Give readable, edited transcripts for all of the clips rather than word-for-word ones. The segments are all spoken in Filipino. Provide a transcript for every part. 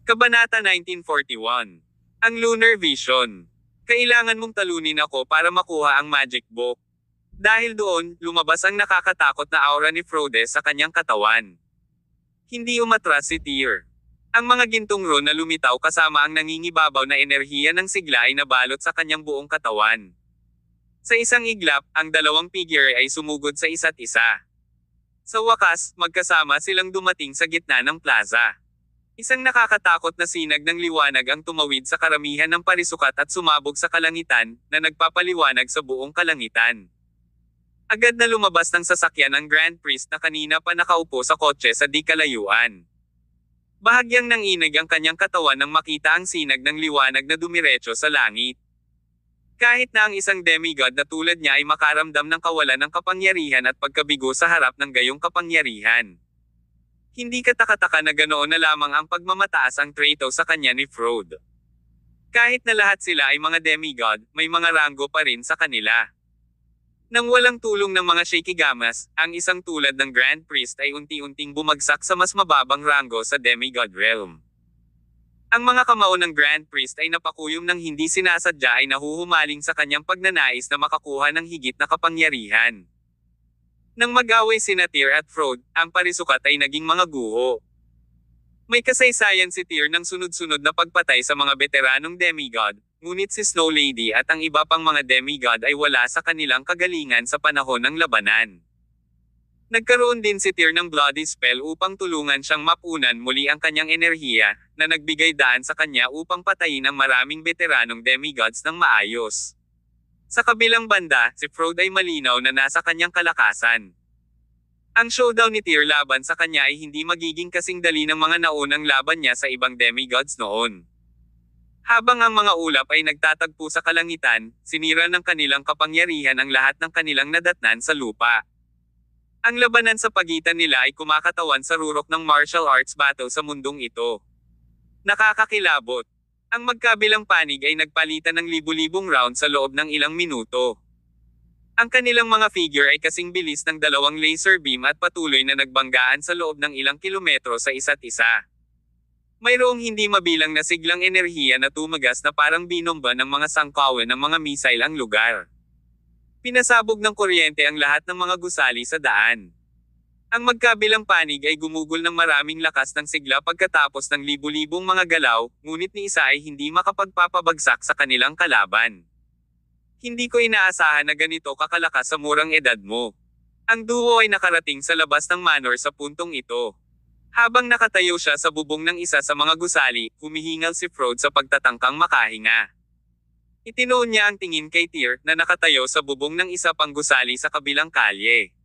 Kabanata 1941. Ang Lunar Vision. Kailangan mong talunin ako para makuha ang Magic Book. Dahil doon, lumabas ang nakakatakot na aura ni Frode sa kanyang katawan. Hindi umatras si Tyr. Ang mga gintong ron na lumitaw kasama ang nangingibabaw na enerhiya ng sigla ay nabalot sa kanyang buong katawan. Sa isang iglap, ang dalawang figure ay sumugod sa isa't isa. Sa wakas, magkasama silang dumating sa gitna ng plaza. Isang nakakatakot na sinag ng liwanag ang tumawid sa karamihan ng parisukat at sumabog sa kalangitan, na nagpapaliwanag sa buong kalangitan. Agad na lumabas ng sasakyan ang Grand Priest na kanina pa nakaupo sa kotse sa di kalayuan. Bahagyang nanginig ang kanyang katawan nang makita ang sinag ng liwanag na dumiretso sa langit. Kahit na ang isang demigod na tulad niya ay makaramdam ng kawalan ng kapangyarihan at pagkabigo sa harap ng gayong kapangyarihan. Hindi katakataka na ganoon na lamang ang pagmamataas ang traito sa kanya ni Frode. Kahit na lahat sila ay mga demigod, may mga ranggo pa rin sa kanila. Nang walang tulong ng mga Shakigamas, ang isang tulad ng Grand Priest ay unti-unting bumagsak sa mas mababang ranggo sa demigod realm. Ang mga kamao ng Grand Priest ay napakuyom ng hindi sinasadya ay nahuhumaling sa kanyang pagnanais na makakuha ng higit na kapangyarihan. Nang mag-away sina Tyr at Frode, ang parisukat ay naging mga guho. May kasaysayan si Tyr ng sunod-sunod na pagpatay sa mga veteranong demigod, ngunit si Snow Lady at ang iba pang mga demigod ay wala sa kanilang kagalingan sa panahon ng labanan. Nagkaroon din si Tyr ng bloody spell upang tulungan siyang mapunan muli ang kanyang enerhiya, na nagbigay daan sa kanya upang patayin ang maraming veteranong demigods ng maayos. Sa kabilang banda, si Frode ay malinaw na nasa kanyang kalakasan. Ang showdown ni Tyr laban sa kanya ay hindi magiging kasing dali ng mga naunang laban niya sa ibang demigods noon. Habang ang mga ulap ay nagtatagpo sa kalangitan, sinira ng kanilang kapangyarihan ang lahat ng kanilang nadatnan sa lupa. Ang labanan sa pagitan nila ay kumakatawan sa rurok ng martial arts battle sa mundong ito. Nakakakilabot. Ang magkabilang panig ay nagpalitan ng libu-libong round sa loob ng ilang minuto. Ang kanilang mga figure ay kasing bilis ng dalawang laser beam at patuloy na nagbanggaan sa loob ng ilang kilometro sa isa't isa. Mayroong hindi mabilang na siglang enerhiya na tumagas na parang binomba ng mga sangkawan ng mga missile ang lugar. Pinasabog ng kuryente ang lahat ng mga gusali sa daan. Ang magkabilang panig ay gumugol ng maraming lakas ng sigla pagkatapos ng libu-libong mga galaw, ngunit ni isa ay hindi makapagpapabagsak sa kanilang kalaban. Hindi ko inaasahan na ganito kakalakas sa murang edad mo. Ang duo ay nakarating sa labas ng manor sa puntong ito. Habang nakatayo siya sa bubong ng isa sa mga gusali, humihingal si Frode sa pagtatangkang makahinga. Itinoon niya ang tingin kay Tyr, na nakatayo sa bubong ng isa pang gusali sa kabilang kalye.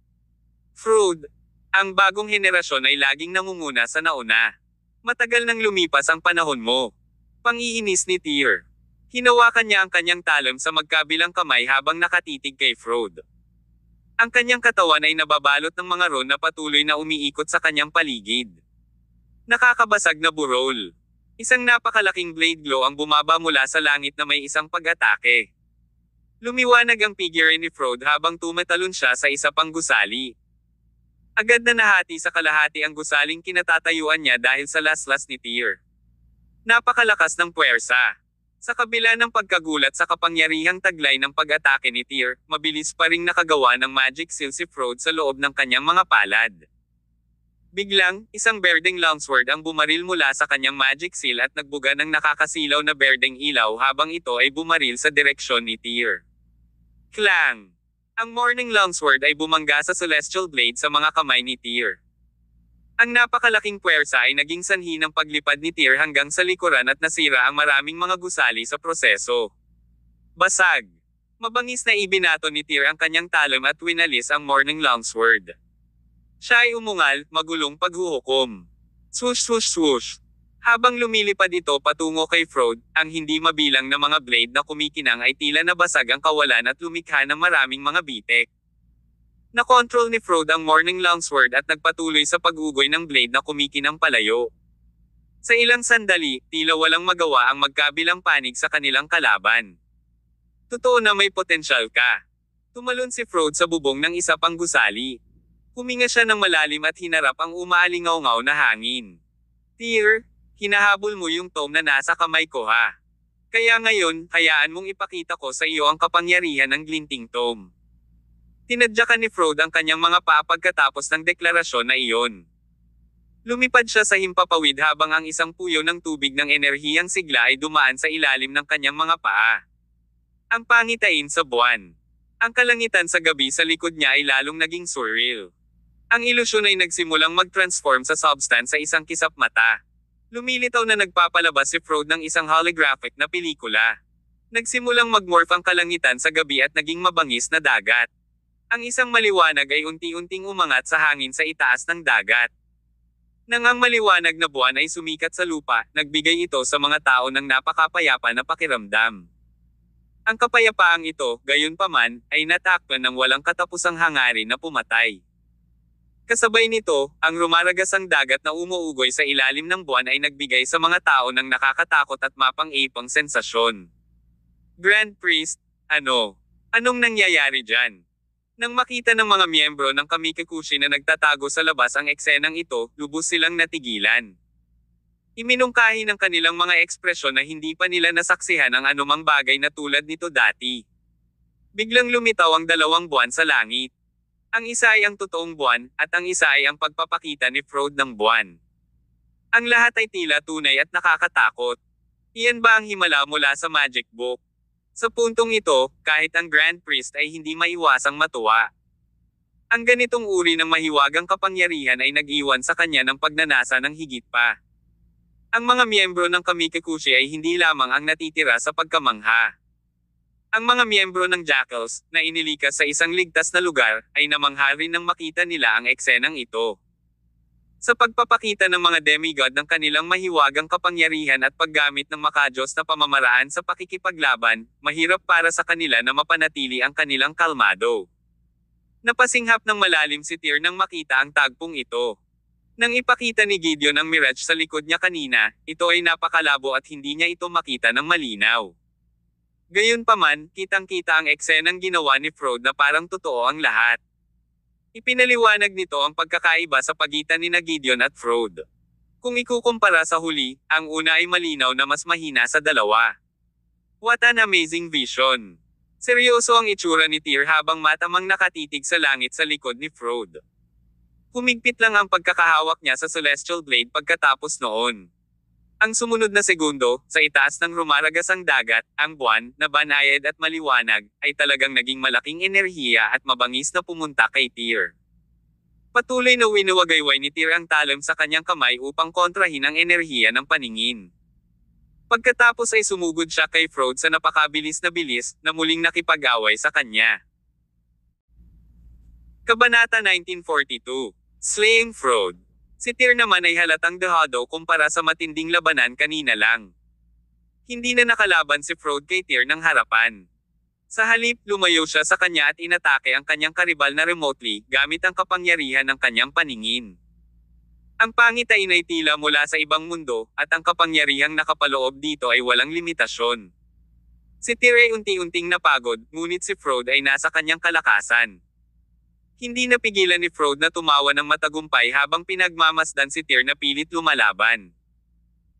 Frode, ang bagong henerasyon ay laging nangunguna sa nauna. Matagal nang lumipas ang panahon mo. Pangiinis ni Tyr. Hinawakan niya ang kanyang talon sa magkabilang kamay habang nakatitig kay Frode. Ang kanyang katawan ay nababalot ng mga ron na patuloy na umiikot sa kanyang paligid. Nakakabasag na burol. Isang napakalaking blade glow ang bumaba mula sa langit na may isang pag-atake. Lumiwanag ang figure ni Frode habang tumatalon siya sa isa pang gusali. Agad na nahati sa kalahati ang gusaling kinatatayuan niya dahil sa laslas ni Tyr. Napakalakas ng puwersa. Sa kabila ng pagkagulat sa kapangyarihang taglay ng pag-atake ni Tyr, mabilis pa ring nakagawa ng magic seal si Frode sa loob ng kanyang mga palad. Biglang, isang berdeng longsword ang bumaril mula sa kanyang magic seal at nagbuga ng nakakasilaw na berdeng ilaw habang ito ay bumaril sa direksyon ni Tyr. Clang! Ang morning longsword ay bumangga sa celestial blade sa mga kamay ni Tyr. Ang napakalaking puwersa ay naging sanhi ng paglipad ni Tyr hanggang sa likuran at nasira ang maraming mga gusali sa proseso. Basag! Mabangis na ibinato ni Tyr ang kanyang talon at winalis ang morning longsword. Siya ay umungal, magulong paghuhukom. Swoosh swoosh swoosh. Habang lumilipad ito patungo kay Frode, ang hindi mabilang na mga blade na kumikinang ay tila nabasag ang kawalan at lumikha ng maraming mga bitek. Nakontrol ni Frode ang morning longsword at nagpatuloy sa pag-ugoy ng blade na kumikinang palayo. Sa ilang sandali, tila walang magawa ang magkabilang panig sa kanilang kalaban. Totoo na may potensyal ka. Tumalon si Frode sa bubong ng isa pang gusali. Huminga siya ng malalim at hinarap ang umaalingaw-ngaw na hangin. Tyr, Hinahabol mo yung tome na nasa kamay ko ha. Kaya ngayon, hayaan mong ipakita ko sa iyo ang kapangyarihan ng glinting tome. Tinadyakan ni Frode ang kanyang mga paa pagkatapos ng deklarasyon na iyon. Lumipad siya sa himpapawid habang ang isang puyo ng tubig ng enerhiyang sigla ay dumaan sa ilalim ng kanyang mga paa. Ang pangitain sa buwan. Ang kalangitan sa gabi sa likod niya ay lalong naging surreal. Ang ilusyon ay nagsimulang mag-transform sa substance sa isang kisap mata. Lumilitaw na nagpapalabas si Frode ng isang holographic na pelikula. Nagsimulang magmorph ang kalangitan sa gabi at naging mabangis na dagat. Ang isang maliwanag ay unti-unting umangat sa hangin sa itaas ng dagat. Nang ang maliwanag na buwan ay sumikat sa lupa, nagbigay ito sa mga tao ng napakapayapa na pakiramdam. Ang kapayapaang ito, gayunpaman, ay natakpan ng walang katapusang hangarin na pumatay. Kasabay nito, ang rumaragasang dagat na umuugoy sa ilalim ng buwan ay nagbigay sa mga tao ng nakakatakot at mapang-ipang sensasyon. Grand Priest, ano? Anong nangyayari dyan? Nang makita ng mga miyembro ng Kamikekushi na nagtatago sa labas ang eksenang ito, lubos silang natigilan. Iminungkahi ng kanilang mga ekspresyon na hindi pa nila nasaksihan ang anumang bagay na tulad nito dati. Biglang lumitaw ang dalawang buwan sa langit. Ang isa ay ang totoong buwan, at ang isa ay ang pagpapakita ni Frode ng buwan. Ang lahat ay tila tunay at nakakatakot. Iyan ba ang himala mula sa Magic Book? Sa puntong ito, kahit ang Grand Priest ay hindi maiwasang matuwa. Ang ganitong uri ng mahiwagang kapangyarihan ay nag-iwan sa kanya ng pagnanasa ng higit pa. Ang mga miyembro ng Kamikekushi ay hindi lamang ang natitira sa pagkamangha. Ang mga miyembro ng Jackals, na inilikas sa isang ligtas na lugar, ay namangha rin nang makita nila ang eksenang ito. Sa pagpapakita ng mga demigod ng kanilang mahiwagang kapangyarihan at paggamit ng makajos na pamamaraan sa pakikipaglaban, mahirap para sa kanila na mapanatili ang kanilang kalmado. Napasinghap ng malalim si Tyr nang makita ang tagpong ito. Nang ipakita ni Gideon ang mirage sa likod niya kanina, ito ay napakalabo at hindi niya ito makita ng malinaw. Gayunpaman, kitang-kita ang eksenang ginawa ni Frode na parang totoo ang lahat. Ipinaliwanag nito ang pagkakaiba sa pagitan ni Gideon at Frode. Kung ikukumpara sa huli, ang una ay malinaw na mas mahina sa dalawa. What an amazing vision! Seryoso ang itsura ni Tyr habang matamang nakatitig sa langit sa likod ni Frode. Humigpit lang ang pagkakahawak niya sa Celestial Blade pagkatapos noon. Ang sumunod na segundo, sa itaas ng rumaragasang dagat, ang buwan, na banayad at maliwanag, ay talagang naging malaking enerhiya at mabangis na pumunta kay Tyr. Patuloy na winuwagayway ni Tyr ang talim sa kanyang kamay upang kontrahin ang enerhiya ng paningin. Pagkatapos ay sumugod siya kay Frode sa napakabilis na muling nakipag-away sa kanya. Kabanata 1942. Slaying Frode. Si Tyr naman ay halatang dehado kumpara sa matinding labanan kanina lang. Hindi na nakalaban si Frode kay Tyr ng harapan. Sa halip, lumayo siya sa kanya at inatake ang kanyang karibal na remotely, gamit ang kapangyarihan ng kanyang paningin. Ang pangitain ay tila mula sa ibang mundo, at ang kapangyarihang nakapaloob dito ay walang limitasyon. Si Tyr ay unti-unting napagod, ngunit si Frode ay nasa kanyang kalakasan. Hindi napigilan ni Frode na tumawa ng matagumpay habang pinagmamasdan si Tyr na pilit lumalaban.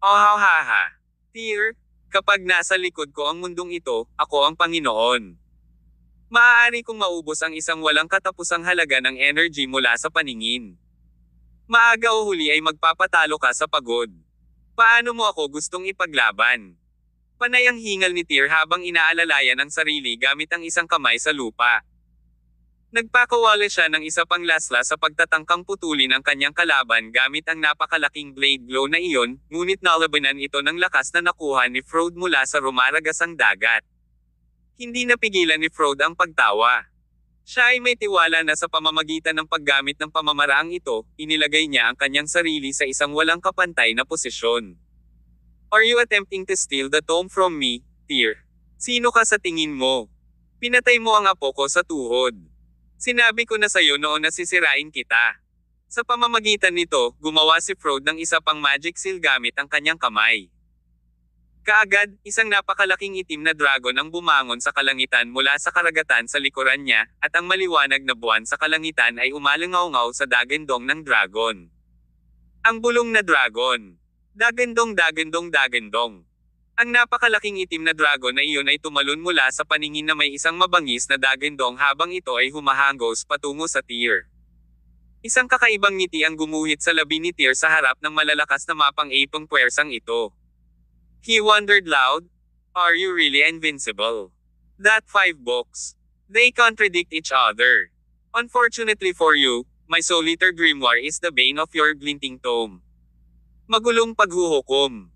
Oh ha ha. Tyr, kapag nasa likod ko ang mundong ito, ako ang Panginoon. Maaari kong maubos ang isang walang katapusang halaga ng energy mula sa paningin. Maaga o huli ay magpapatalo ka sa pagod. Paano mo ako gustong ipaglaban? Panay ang hingal ni Tyr habang inaalalayan ang sarili gamit ang isang kamay sa lupa. Nagpakawala siya ng isa pang lasla sa pagtatangkang putulin ang kanyang kalaban gamit ang napakalaking blade glow na iyon, ngunit nalabanan ito ng lakas na nakuha ni Frode mula sa rumaragasang dagat. Hindi napigilan ni Frode ang pagtawa. Siya ay may tiwala na sa pamamagitan ng paggamit ng pamamaraang ito, inilagay niya ang kanyang sarili sa isang walang kapantay na posisyon. Are you attempting to steal the tome from me, Tyr? Sino ka sa tingin mo? Pinatay mo ang apo ko sa tuhod. Sinabi ko na sa'yo noon na sisirain kita. Sa pamamagitan nito, gumawa si Frode ng isa pang magic seal gamit ang kanyang kamay. Kaagad, isang napakalaking itim na dragon ang bumangon sa kalangitan mula sa karagatan sa likuran niya, at ang maliwanag na buwan sa kalangitan ay umalangaw-ngaw sa dagendong ng dragon. Ang bulong na dragon. Dagandong dagandong dagandong. Ang napakalaking itim na dragon na iyon ay tumalon mula sa paningin na may isang mabangis na dagandong habang ito ay humahangos patungo sa Tyr. Isang kakaibang ngiti ang gumuhit sa labi ni Tyr sa harap ng malalakas na mapang-ipong puwersang ito. He wondered loud, "Are you really invincible? That 5 books. They contradict each other. Unfortunately for you, my Soul Eater Grimoire is the bane of your glinting tome." Magulong paghuhukom.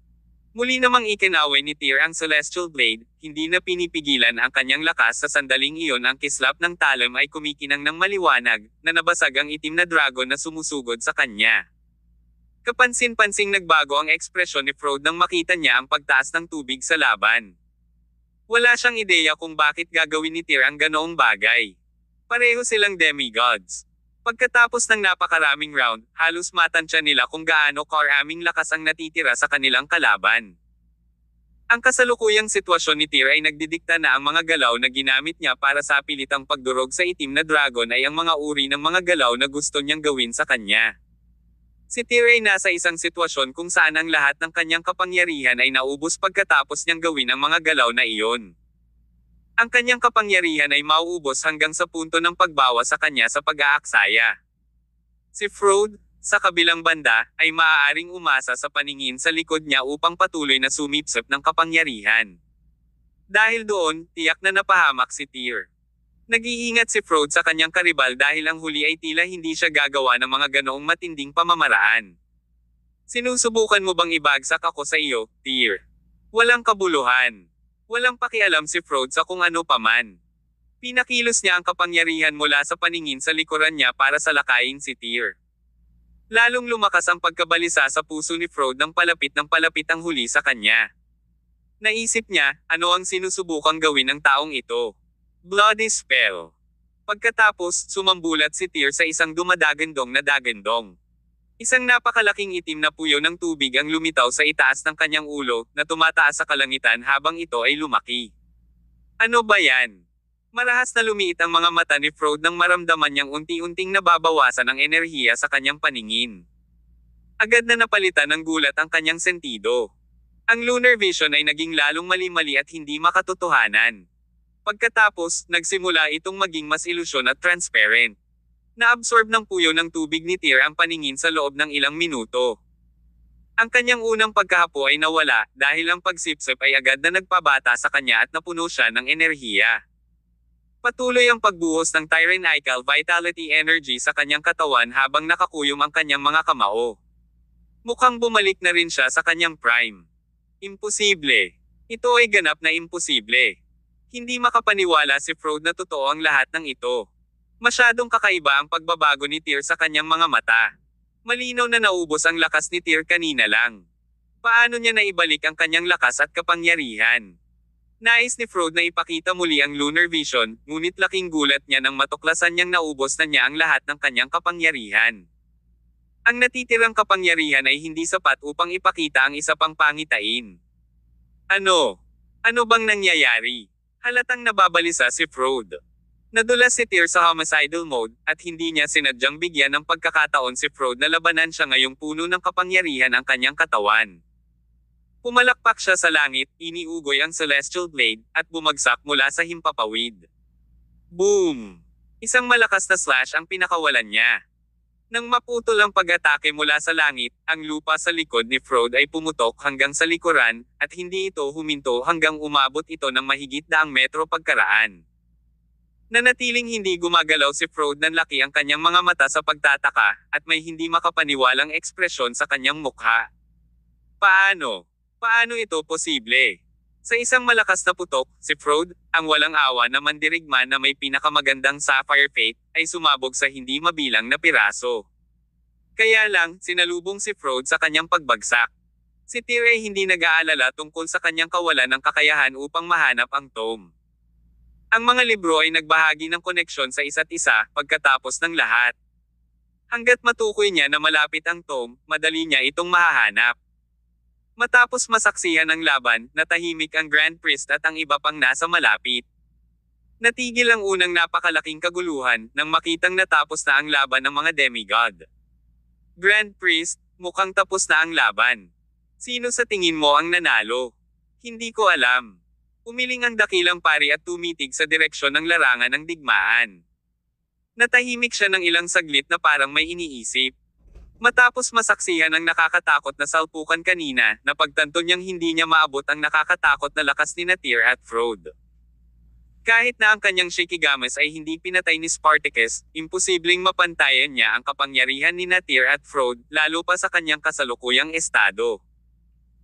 Muli namang ikinaway ni Tyr ang Celestial Blade, hindi na pinipigilan ang kanyang lakas sa sandaling iyon. Ang kislap ng talam ay kumikinang ng maliwanag, na nabasag ang itim na dragon na sumusugod sa kanya. Kapansin-pansing nagbago ang ekspresyon ni Frode nang makita niya ang pagtaas ng tubig sa laban. Wala siyang ideya kung bakit gagawin ni Tyr ang ganoong bagay. Pareho silang demigods. Pagkatapos ng napakaraming round, halos matansya nila kung gaano karaming lakas ang natitira sa kanilang kalaban. Ang kasalukuyang sitwasyon ni Tyr ay nagdidikta na ang mga galaw na ginamit niya para sa pilitang pagdurog sa itim na dragon ay ang mga uri ng mga galaw na gusto niyang gawin sa kanya. Si Tyr ay nasa isang sitwasyon kung saan ang lahat ng kanyang kapangyarihan ay naubos pagkatapos niyang gawin ang mga galaw na iyon. Ang kanyang kapangyarihan ay mauubos hanggang sa punto ng pagbawa sa kanya sa pag-aaksaya. Si Frode, sa kabilang banda, ay maaaring umasa sa paningin sa likod niya upang patuloy na sumipsip ng kapangyarihan. Dahil doon, tiyak na napahamak si Tyr. Nag-iingat si Frode sa kanyang karibal dahil ang huli ay tila hindi siya gagawa ng mga ganoong matinding pamamaraan. "Sinusubukan mo bang ibagsak ako sa iyo, Tyr?" Walang kabuluhan. Walang pakialam si Frode sa kung ano paman. Pinakilos niya ang kapangyarihan mula sa paningin sa likuran niya para salakayin si Tyr. Lalong lumakas ang pagkabalisa sa puso ni Frode nang palapit ang huli sa kanya. Naisip niya, ano ang sinusubukang gawin ng taong ito? Bloody spell. Pagkatapos, sumambulat si Tyr sa isang dumadagandong na dagandong. Isang napakalaking itim na puyo ng tubig ang lumitaw sa itaas ng kanyang ulo, na tumataas sa kalangitan habang ito ay lumaki. Ano ba yan? Marahas na lumiit ang mga mata ni Frode nang maramdaman niyang unti-unting nababawasan ang enerhiya sa kanyang paningin. Agad na napalitan ng gulat ang kanyang sentido. Ang lunar vision ay naging lalong mali-mali at hindi makatotohanan. Pagkatapos, nagsimula itong maging mas ilusyon at transparent. Naabsorb ng puyo ng tubig ni Tyr ang paningin sa loob ng ilang minuto. Ang kanyang unang pagkahapo ay nawala, dahil ang pagsipsip ay agad na nagpabata sa kanya at napuno siya ng enerhiya. Patuloy ang pagbuhos ng Tyrannical Vitality Energy sa kanyang katawan habang nakakuyom ang kanyang mga kamao. Mukhang bumalik na rin siya sa kanyang prime. Imposible. Ito ay ganap na imposible. Hindi makapaniwala si Frode na totoo ang lahat ng ito. Masyadong kakaiba ang pagbabago ni Tyr sa kanyang mga mata. Malinaw na naubos ang lakas ni Tyr kanina lang. Paano niya naibalik ang kanyang lakas at kapangyarihan? Nais ni Frode na ipakita muli ang lunar vision, ngunit laking gulat niya nang matuklasan niyang naubos na niya ang lahat ng kanyang kapangyarihan. Ang natitirang kapangyarihan ay hindi sapat upang ipakita ang isa pang pangitain. Ano? Ano bang nangyayari? Halatang nababalisa si Frode. Nadulas si Tyr sa homicidal mode, at hindi niya sinadyang bigyan ng pagkakataon si Frode na labanan siya ngayong puno ng kapangyarihan ang kanyang katawan. Pumalakpak siya sa langit, iniugoy ang Celestial Blade, at bumagsak mula sa himpapawid. Boom! Isang malakas na slash ang pinakawalan niya. Nang maputol ang pag-atake mula sa langit, ang lupa sa likod ni Frode ay pumutok hanggang sa likuran, at hindi ito huminto hanggang umabot ito ng mahigit 100 metro pagkaraan. Nanatiling hindi gumagalaw si Frode nang laki ang kanyang mga mata sa pagtataka, at may hindi makapaniwalang ekspresyon sa kanyang mukha. Paano? Paano ito posible? Sa isang malakas na putok, si Frode, ang walang awa na mandirigma na may pinakamagandang Sapphire Fate, ay sumabog sa hindi mabilang na piraso. Kaya lang, sinalubong si Frode sa kanyang pagbagsak. Si Tyr ay hindi nag-aalala tungkol sa kanyang kawalan ng kakayahan upang mahanap ang tome. Ang mga libro ay nagbahagi ng koneksyon sa isa't isa, pagkatapos ng lahat. Hanggat matukoy niya na malapit ang tome, madali niya itong mahahanap. Matapos masaksihan ang laban, natahimik ang Grand Priest at ang iba pang nasa malapit. Natigil ang unang napakalaking kaguluhan, nang makitang natapos na ang laban ng mga demigod. Grand Priest, mukhang tapos na ang laban. Sino sa tingin mo ang nanalo? Hindi ko alam. Umiling ang dakilang pari at tumitig sa direksyon ng larangan ng digmaan. Natahimik siya ng ilang saglit na parang may iniisip. Matapos masaksihan ang nakakatakot na salpukan kanina, napagtanto niyang hindi niya maabot ang nakakatakot na lakas ni Tyr at Frode. Kahit na ang kanyang Shikigamas ay hindi pinatay ni Spartacus, imposibleng mapantayan niya ang kapangyarihan ni Tyr at Frode, lalo pa sa kanyang kasalukuyang estado.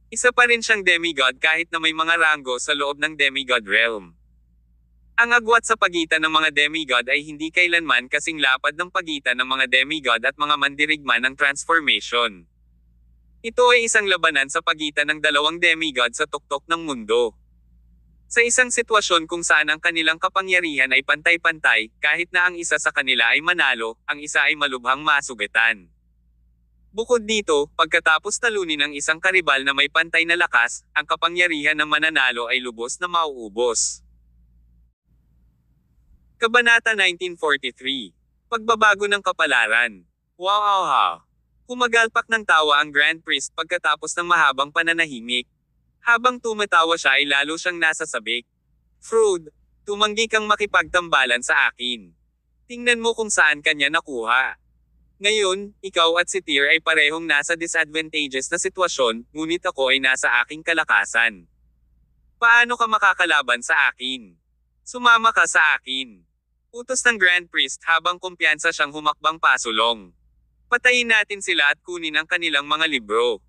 Isa pa rin siyang demigod kahit na may mga ranggo sa loob ng demigod realm. Ang agwat sa pagitan ng mga demigod ay hindi kailanman kasing lapad ng pagitan ng mga demigod at mga mandirigma ng transformation. Ito ay isang labanan sa pagitan ng dalawang demigod sa tuktok ng mundo. Sa isang sitwasyon kung saan ang kanilang kapangyarihan ay pantay-pantay, kahit na ang isa sa kanila ay manalo, ang isa ay malubhang masugatan. Bukod dito, pagkatapos talunin ng isang karibal na may pantay na lakas, ang kapangyarihan ng mananalo ay lubos na mauubos. Kabanata 1943. Pagbabago ng kapalaran. Wow! Humagalpak ng tawa ang Grand Priest pagkatapos ng mahabang pananahimik. Habang tumatawa siya ay lalo siyang nasasabik. Frode, tumanggi kang makipagtambalan sa akin. Tingnan mo kung saan kanya nakuha. Ngayon, ikaw at si Tyr ay parehong nasa disadvantageous na sitwasyon, ngunit ako ay nasa aking kalakasan. Paano ka makakalaban sa akin? Sumama ka sa akin. Utos ng Grand Priest habang kumpiyansa siyang humakbang pasulong. Patayin natin sila at kunin ang kanilang mga libro.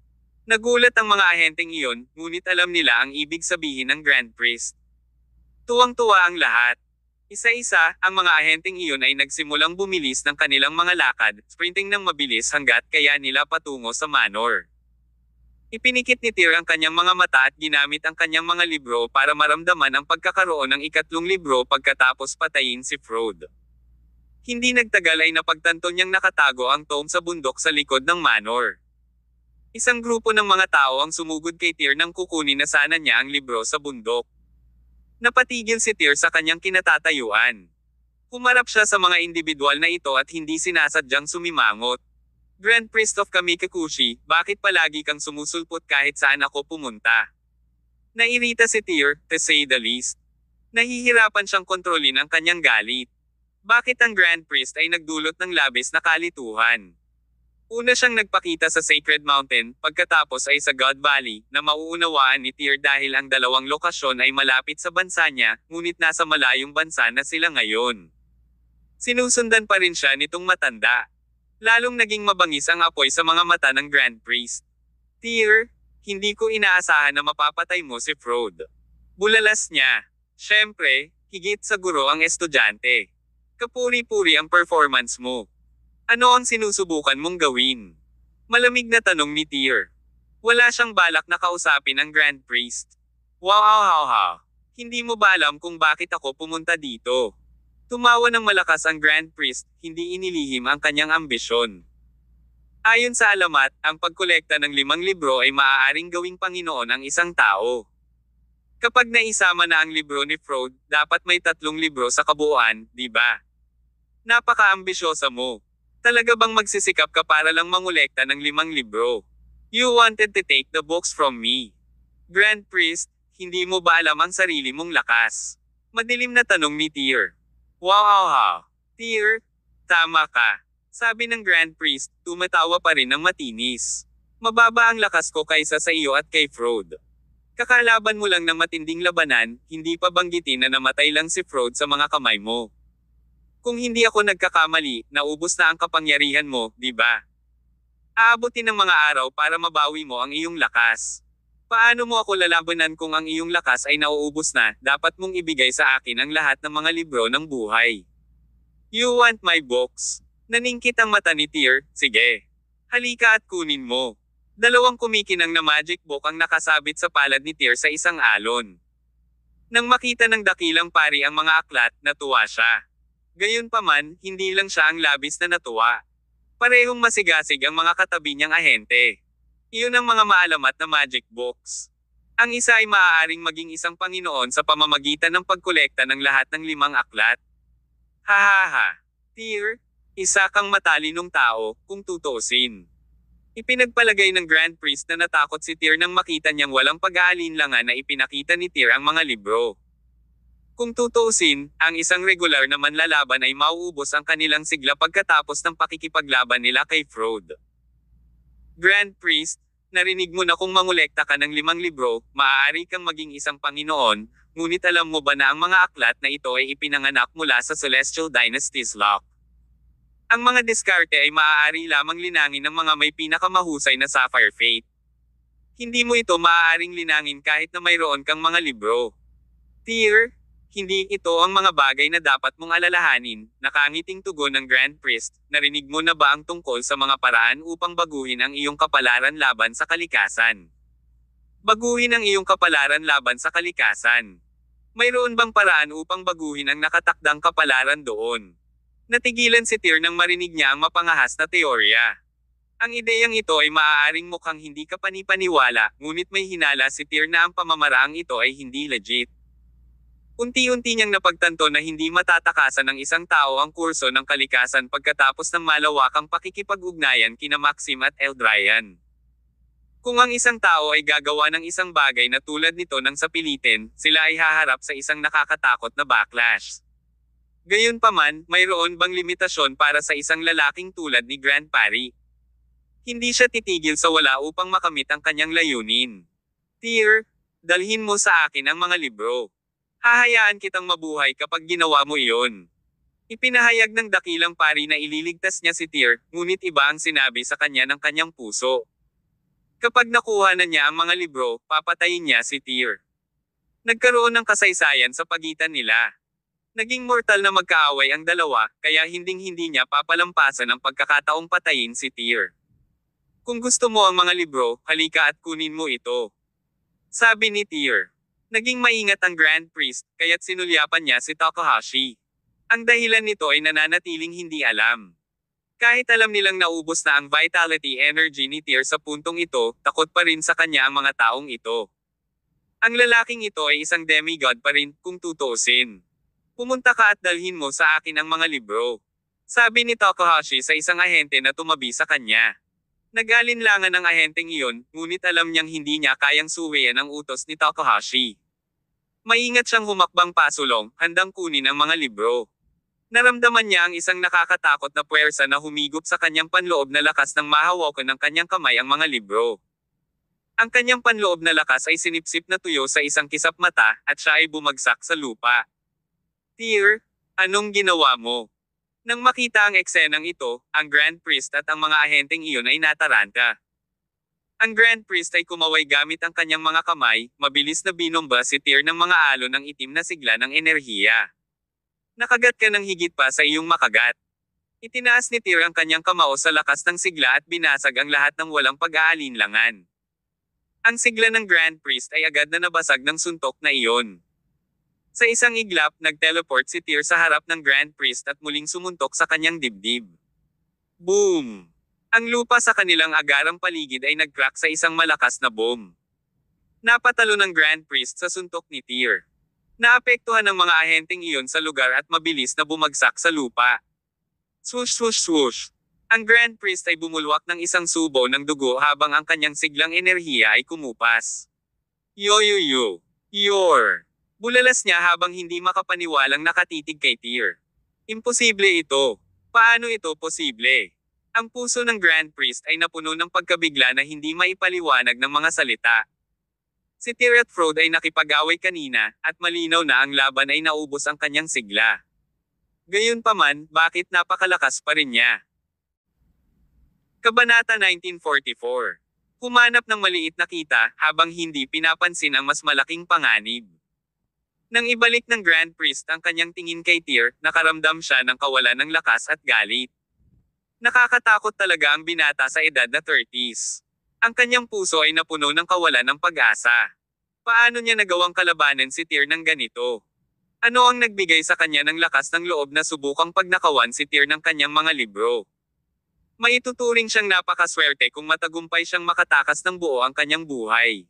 Nagulat ang mga ahenteng iyon, ngunit alam nila ang ibig sabihin ng Grand Priest. Tuwang-tuwa ang lahat. Isa-isa, ang mga ahenteng iyon ay nagsimulang bumilis ng kanilang mga lakad, sprinting ng mabilis hanggat kaya nila patungo sa manor. Ipinikit ni Tyr ang kanyang mga mata at ginamit ang kanyang mga libro para maramdaman ang pagkakaroon ng ikatlong libro pagkatapos patayin si Frode. Hindi nagtagal ay napagtanto niyang nakatago ang tome sa bundok sa likod ng manor. Isang grupo ng mga tao ang sumugod kay Tyr nang kukunin na sana niya ang libro sa bundok. Napatigil si Tyr sa kanyang kinatatayuan. Humarap siya sa mga individual na ito at hindi sinasadyang sumimangot. Grand Priest of Kamikakushi, bakit palagi kang sumusulpot kahit saan ako pumunta? Nairita si Tyr, to say the least. Nahihirapan siyang kontrolin ang kanyang galit. Bakit ang Grand Priest ay nagdulot ng labis na kalituhan? Una siyang nagpakita sa Sacred Mountain, pagkatapos ay sa God Valley, na mauunawaan ni Tyr dahil ang dalawang lokasyon ay malapit sa bansa niya, ngunit nasa malayong bansa na sila ngayon. Sinusundan pa rin siya nitong matanda. Lalong naging mabangis ang apoy sa mga mata ng Grand Priest. Tyr, hindi ko inaasahan na mapapatay mo si Frode. Bulalas niya. Siyempre, higit sa guro ang estudyante. Kapuri-puri ang performance mo. Ano ang sinusubukan mong gawin? Malamig na tanong ni Tyr. Wala siyang balak na kausapin ang Grand Priest. Wow! Hindi mo ba alam kung bakit ako pumunta dito? Tumawa ng malakas ang Grand Priest, hindi inilihim ang kanyang ambisyon. Ayon sa alamat, ang pagkolekta ng 5 libro ay maaaring gawing Panginoon ang isang tao. Kapag naisama na ang libro ni Frode, dapat may 3 libro sa kabuuan, di ba? Napaka-ambisyosa mo. Talaga bang magsisikap ka para lang mangolekta ng 5 libro? You wanted to take the books from me. Grand Priest, hindi mo ba alam ang sarili mong lakas? Madilim na tanong ni Tyr. Wow! Tyr, tama ka. Sabi ng Grand Priest, tumatawa pa rin ng matinis. Mababa ang lakas ko kaysa sa iyo at kay Frode. Kakalaban mo lang ng matinding labanan, hindi pa banggitin na namatay lang si Frode sa mga kamay mo. Kung hindi ako nagkakamali, naubos na ang kapangyarihan mo, di ba? Aabutin ng mga araw para mabawi mo ang iyong lakas. Paano mo ako lalabanan kung ang iyong lakas ay nauubos na? Dapat mong ibigay sa akin ang lahat ng mga libro ng buhay. You want my books? Naningkit ang mata ni Tyr, sige. Halika at kunin mo. 2 kumikinang na magic book ang nakasabit sa palad ni Tyr sa isang alon. Nang makita ng dakilang pari ang mga aklat, natuwa siya. Gayunpaman, hindi lang siya ang labis na natuwa. Parehong masigasig ang mga katabi niyang ahente. Iyon ang mga maalamat na magic books. Ang isa ay maaaring maging isang Panginoon sa pamamagitan ng pagkolekta ng lahat ng 5 aklat. Hahaha. Tyr, isa kang matalinong tao, kung tutuusin. Ipinagpalagay ng Grand Priest na natakot si Tyr nang makita niyang walang pag-aalinlangan na ipinakita ni Tyr ang mga libro. Kung tutuusin, ang isang regular na manlalaban ay mauubos ang kanilang sigla pagkatapos ng pakikipaglaban nila kay Frode. Grand Priest, narinig mo na kung mangolekta ka ng 5 libro, maaari kang maging isang Panginoon, ngunit alam mo ba na ang mga aklat na ito ay ipinanganak mula sa Celestial Dynasty's Lock? Ang mga diskarte ay maaari lamang linangin ng mga may pinakamahusay na Sapphire Fate. Hindi mo ito maaaring linangin kahit na mayroon kang mga libro. Tyr, hindi ito ang mga bagay na dapat mong alalahanin, nakangiting tugon ng Grand Priest. Narinig mo na ba ang tungkol sa mga paraan upang baguhin ang iyong kapalaran laban sa kalikasan? Baguhin ang iyong kapalaran laban sa kalikasan. Mayroon bang paraan upang baguhin ang nakatakdang kapalaran doon? Natigilan si Tyr nang marinig niya ang mapangahas na teorya. Ang ideyang ito ay maaaring mukhang hindi kapanipaniwala, ngunit may hinala si Tyr na ang pamamaraang ito ay hindi legit. Unti-unti niyang napagtanto na hindi matatakasan ng isang tao ang kurso ng kalikasan pagkatapos ng malawakang pakikipag-ugnayan kina Maxim at Eldryan. Kung ang isang tao ay gagawa ng isang bagay na tulad nito nang sapilitin, sila ay haharap sa isang nakakatakot na backlash. Gayunpaman, mayroon bang limitasyon para sa isang lalaking tulad ni Grand Pari? Hindi siya titigil sa wala upang makamit ang kanyang layunin. Tyr, dalhin mo sa akin ang mga libro. Hahayaan kitang mabuhay kapag ginawa mo iyon. Ipinahayag ng dakilang pari na ililigtas niya si Tyr, ngunit iba ang sinabi sa kanya ng kanyang puso. Kapag nakuha na niya ang mga libro, papatayin niya si Tyr. Nagkaroon ng kasaysayan sa pagitan nila. Naging mortal na magkaaway ang dalawa, kaya hinding-hindi niya papalampasan ang pagkakataong patayin si Tyr. Kung gusto mo ang mga libro, halika at kunin mo ito. Sabi ni Tyr. Naging maingat ang Grand Priest, kaya't sinulyapan niya si Takahashi. Ang dahilan nito ay nananatiling hindi alam. Kahit alam nilang naubos na ang vitality energy ni Tyr sa puntong ito, takot pa rin sa kanya ang mga taong ito. Ang lalaking ito ay isang demigod pa rin, kung tutuusin. Pumunta ka at dalhin mo sa akin ang mga libro. Sabi ni Takahashi sa isang ahente na tumabi sa kanya. Nag-alinlangan ang ahenteng iyon, ngunit alam niyang hindi niya kayang suwayan ang utos ni Takahashi. Maingat siyang humakbang pasulong, handang kunin ang mga libro. Naramdaman niya ang isang nakakatakot na puwersa na humigop sa kanyang panloob na lakas nang mahawakan ng kanyang kamay ang mga libro. Ang kanyang panloob na lakas ay sinipsip na tuyo sa isang kisap mata, at siya ay bumagsak sa lupa. Tyr, anong ginawa mo? Nang makita ang eksenang ito, ang Grand Priest at ang mga ahenteng iyon ay nataranta. Ang Grand Priest ay kumaway gamit ang kanyang mga kamay, mabilis na binomba si Tyr ng mga alon ng itim na sigla ng enerhiya. Nakagat ka ng higit pa sa iyong makagat. Itinaas ni Tyr ang kanyang kamao sa lakas ng sigla at binasag ang lahat ng walang pag-aalinlangan. Ang sigla ng Grand Priest ay agad na nabasag ng suntok na iyon. Sa isang iglap, nag-teleport si Tyr sa harap ng Grand Priest at muling sumuntok sa kanyang dibdib. Boom! Ang lupa sa kanilang agarang paligid ay nag-crack sa isang malakas na bomb. Napatalo ng Grand Priest sa suntok ni Tyr. Naapektuhan ng mga ahenteng iyon sa lugar at mabilis na bumagsak sa lupa. Swoosh swoosh swoosh! Ang Grand Priest ay bumulwak ng isang subo ng dugo habang ang kanyang siglang enerhiya ay kumupas. Yo yo yo! Yor! Bulalas niya habang hindi makapaniwalang nakatitig kay Tyr. Imposible ito. Paano ito posible? Ang puso ng Grand Priest ay napuno ng pagkabigla na hindi maipaliwanag ng mga salita. Si Tyr at Frode ay nakipag-away kanina, at malinaw na ang laban ay naubos ang kanyang sigla. Gayunpaman, bakit napakalakas pa rin niya? Kabanata 1944. Humanap ng maliit na kita, habang hindi pinapansin ang mas malaking panganib. Nang ibalik ng Grand Priest ang kanyang tingin kay Tyr, nakaramdam siya ng kawalan ng lakas at galit. Nakakatakot talaga ang binata sa edad na 30s. Ang kanyang puso ay napuno ng kawalan ng pag-asa. Paano niya nagawang kalabanan si Tyr ng ganito? Ano ang nagbigay sa kanya ng lakas ng loob na subukang pagnakawan si Tyr ng kanyang mga libro? Maituturing siyang napakaswerte kung matagumpay siyang makatakas ng buo ang kanyang buhay.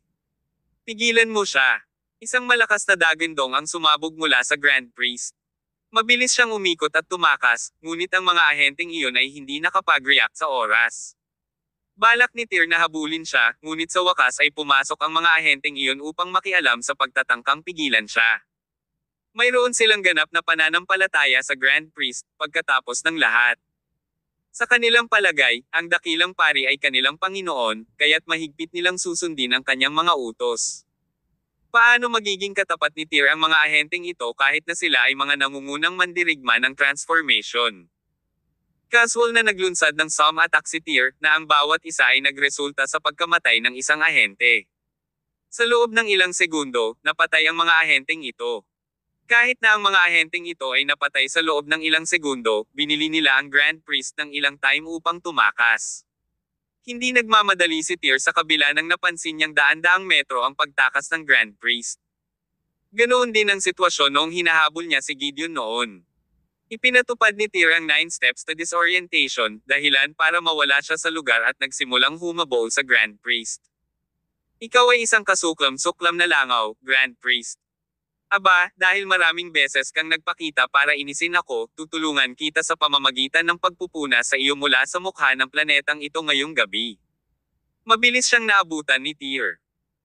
Pigilan mo siya. Isang malakas na dagandong ang sumabog mula sa Grand Priest. Mabilis siyang umikot at tumakas, ngunit ang mga ahenteng iyon ay hindi nakapag-react sa oras. Balak ni Tyr na habulin siya, ngunit sa wakas ay pumasok ang mga ahenteng iyon upang makialam sa pagtatangkang pigilan siya. Mayroon silang ganap na pananampalataya sa Grand Priest, pagkatapos ng lahat. Sa kanilang palagay, ang dakilang pari ay kanilang Panginoon, kaya't mahigpit nilang susundin ang kanyang mga utos. Paano magiging katapat ni Tyr ang mga ahenteng ito kahit na sila ay mga nangungunang mandirigma ng transformation? Casual na naglunsad ng Psalm attack si Tyr, na ang bawat isa ay nagresulta sa pagkamatay ng isang ahente. Sa loob ng ilang segundo, napatay ang mga ahenteng ito. Kahit na ang mga ahenteng ito ay napatay sa loob ng ilang segundo, binili nila ang Grand Priest ng ilang time upang tumakas. Hindi nagmamadali si Tyr sa kabila ng napansin niyang daan-daang metro ang pagtakas ng Grand Priest. Ganoon din ang sitwasyon noong hinahabol niya si Gideon noon. Ipinatupad ni Tyr ang 9 steps to disorientation, dahilan para mawala siya sa lugar at nagsimulang humabol sa Grand Priest. Ikaw ay isang kasuklam-suklam na langaw, Grand Priest. Aba, dahil maraming beses kang nagpakita para inisin ako, tutulungan kita sa pamamagitan ng pagpupuna sa iyo mula sa mukha ng planetang ito ngayong gabi. Mabilis siyang naabutan ni Tyr.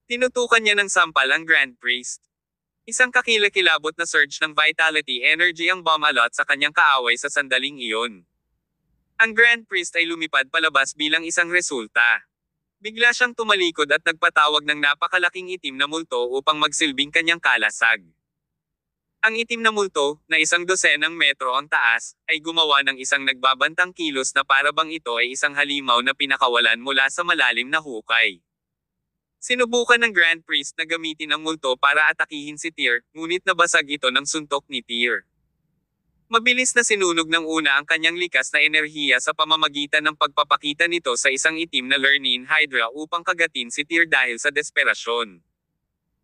Tinutukan niya ng sampal ang Grand Priest. Isang kakilakilabot na surge ng vitality energy ang bumalot sa kanyang kaaway sa sandaling iyon. Ang Grand Priest ay lumipad palabas bilang isang resulta. Bigla siyang tumalikod at nagpatawag ng napakalaking itim na multo upang magsilbing kanyang kalasag. Ang itim na multo, na 12 metro ang taas, ay gumawa ng isang nagbabantang kilos na para bang ito ay isang halimaw na pinakawalan mula sa malalim na hukay. Sinubukan ng Grand Priest na gamitin ang multo para atakihin si Tyr, ngunit nabasag ito ng suntok ni Tyr. Mabilis na sinunog ng una ang kanyang likas na enerhiya sa pamamagitan ng pagpapakita nito sa isang itim na Lernine Hydra upang kagatin si Tyr dahil sa desperasyon.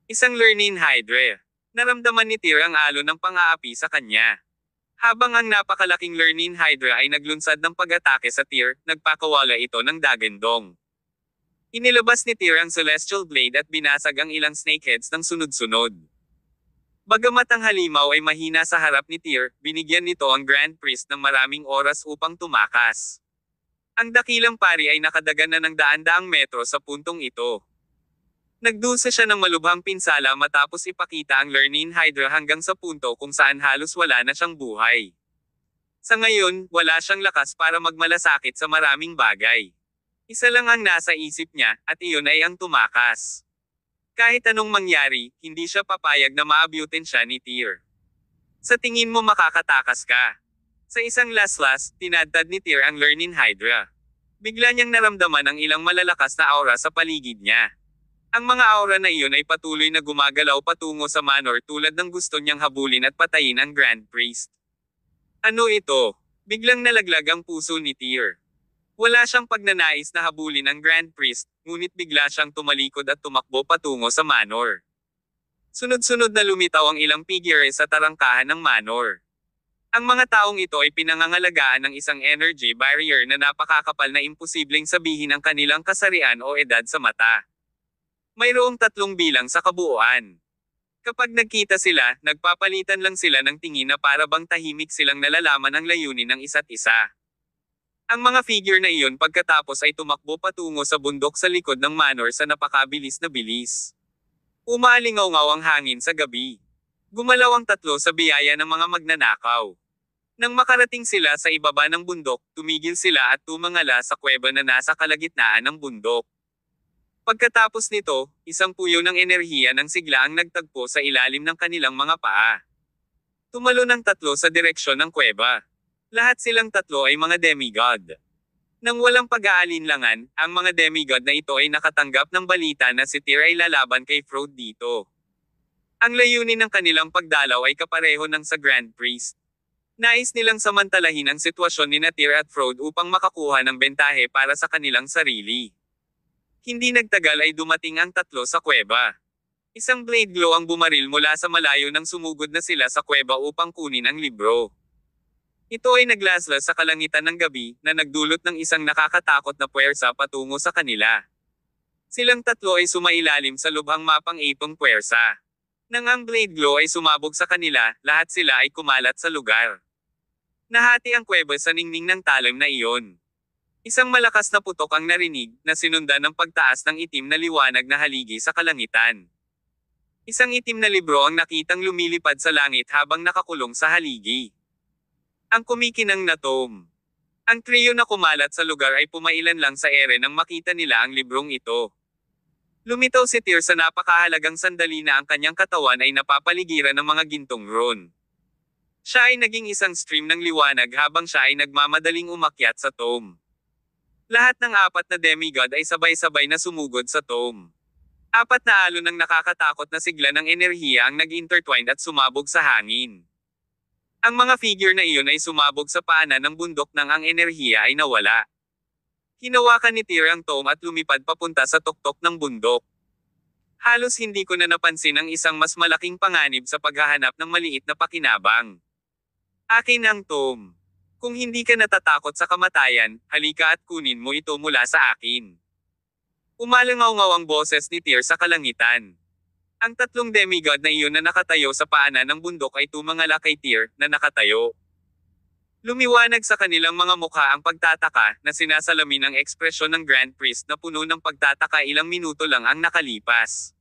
Isang Lernine Hydra. Naramdaman ni Tyr ang alon ng pang-aapi sa kanya. Habang ang napakalaking Lernine Hydra ay naglunsad ng pag-atake sa Tyr, nagpakawala ito ng dagendong. Inilabas ni Tyr ang Celestial Blade at binasag ang ilang snakeheads ng sunod-sunod. Bagamat ang halimaw ay mahina sa harap ni Tyr, binigyan nito ang Grand Priest ng maraming oras upang tumakas. Ang dakilang pari ay nakadagan na ng daan-daang metro sa puntong ito. Nagdusa siya ng malubhang pinsala matapos ipakita ang Lernine Hydra hanggang sa punto kung saan halos wala na siyang buhay. Sa ngayon, wala siyang lakas para magmalasakit sa maraming bagay. Isa lang ang nasa isip niya, at iyon ay ang tumakas. Kahit anong mangyari, hindi siya papayag na maabutin siya ni Tyr. Sa tingin mo makakatakas ka. Sa isang laslas, tinadtad ni Tyr ang Lernine Hydra. Bigla niyang naramdaman ang ilang malalakas na aura sa paligid niya. Ang mga aura na iyon ay patuloy na gumagalaw patungo sa Manor tulad ng gusto niyang habulin at patayin ang Grand Priest. Ano ito? Biglang nalaglag ang puso ni Tyr. Wala siyang pagnanais na habulin ang Grand Priest, ngunit bigla siyang tumalikod at tumakbo patungo sa Manor. Sunod-sunod na lumitaw ang ilang figure sa tarangkahan ng Manor. Ang mga taong ito ay pinangangalagaan ng isang energy barrier na napakakapal na imposibleng sabihin ang kanilang kasarian o edad sa mata. Mayroong 3 bilang sa kabuuan. Kapag nagkita sila, nagpapalitan lang sila ng tingin na para bang tahimik silang nalalaman ang layunin ng isa't isa. Ang mga figure na iyon pagkatapos ay tumakbo patungo sa bundok sa likod ng Manor sa napakabilis na bilis. Umaalingaw-ngaw ang hangin sa gabi. Gumalaw ang 3 sa biyaya ng mga magnanakaw. Nang makarating sila sa ibaba ng bundok, tumigil sila at tumangala sa kuweba na nasa kalagitnaan ng bundok. Pagkatapos nito, isang puyo ng enerhiya ng sigla ang nagtagpo sa ilalim ng kanilang mga paa. Tumalo ng 3 sa direksyon ng kuweba. Lahat silang 3 ay mga demigod. Nang walang pag-aalinlangan, ang mga demigod na ito ay nakatanggap ng balita na si Tyr ay lalaban kay Frode dito. Ang layunin ng kanilang pagdalaw ay kapareho ng sa Grand Priest. Nais nilang samantalahin ang sitwasyon ni Tyr at Frode upang makakuha ng bentahe para sa kanilang sarili. Hindi nagtagal ay dumating ang 3 sa kuweba. Isang blade glow ang bumaril mula sa malayo nang sumugod na sila sa kuweba upang kunin ang libro. Ito ay naglaslas sa kalangitan ng gabi, na nagdulot ng isang nakakatakot na puwersa patungo sa kanila. Silang 3 ay sumailalim sa lubhang mapang ipong puwersa. Nang ang blade glow ay sumabog sa kanila, lahat sila ay kumalat sa lugar. Nahati ang kuweba sa ningning ng talim na iyon. Isang malakas na putok ang narinig, na sinundan ng pagtaas ng itim na liwanag na haligi sa kalangitan. Isang itim na libro ang nakitang lumilipad sa langit habang nakakulong sa haligi. Ang kumikinang na Tom. Ang trio na kumalat sa lugar ay pumailan lang sa ere nang makita nila ang librong ito. Lumitaw si Tyr sa napakahalagang sandali na ang kanyang katawan ay napapaligiran ng mga gintong ron. Siya ay naging isang stream ng liwanag habang siya ay nagmamadaling umakyat sa Tom. Lahat ng apat na demigod ay sabay-sabay na sumugod sa Tom. Apat na alon ng nakakatakot na sigla ng enerhiya ang nag-intertwined at sumabog sa hangin. Ang mga figure na iyon ay sumabog sa paanan ng bundok nang ang enerhiya ay nawala. Hinawakan ni Tyr ang Tom at lumipad papunta sa tuktok ng bundok. Halos hindi ko na napansin ang isang mas malaking panganib sa paghahanap ng maliit na pakinabang. Akin ang Tom. Kung hindi ka natatakot sa kamatayan, halika at kunin mo ito mula sa akin. Umalangaw-ngaw ang boses ni Tyr sa kalangitan. Ang tatlong demigod na iyon na nakatayo sa paanan ng bundok ay tumangala kay Tyr, na nakatayo. Lumiwanag sa kanilang mga mukha ang pagtataka, na sinasalamin ang ekspresyon ng Grand Priest na puno ng pagtataka. Ilang minuto lang ang nakalipas.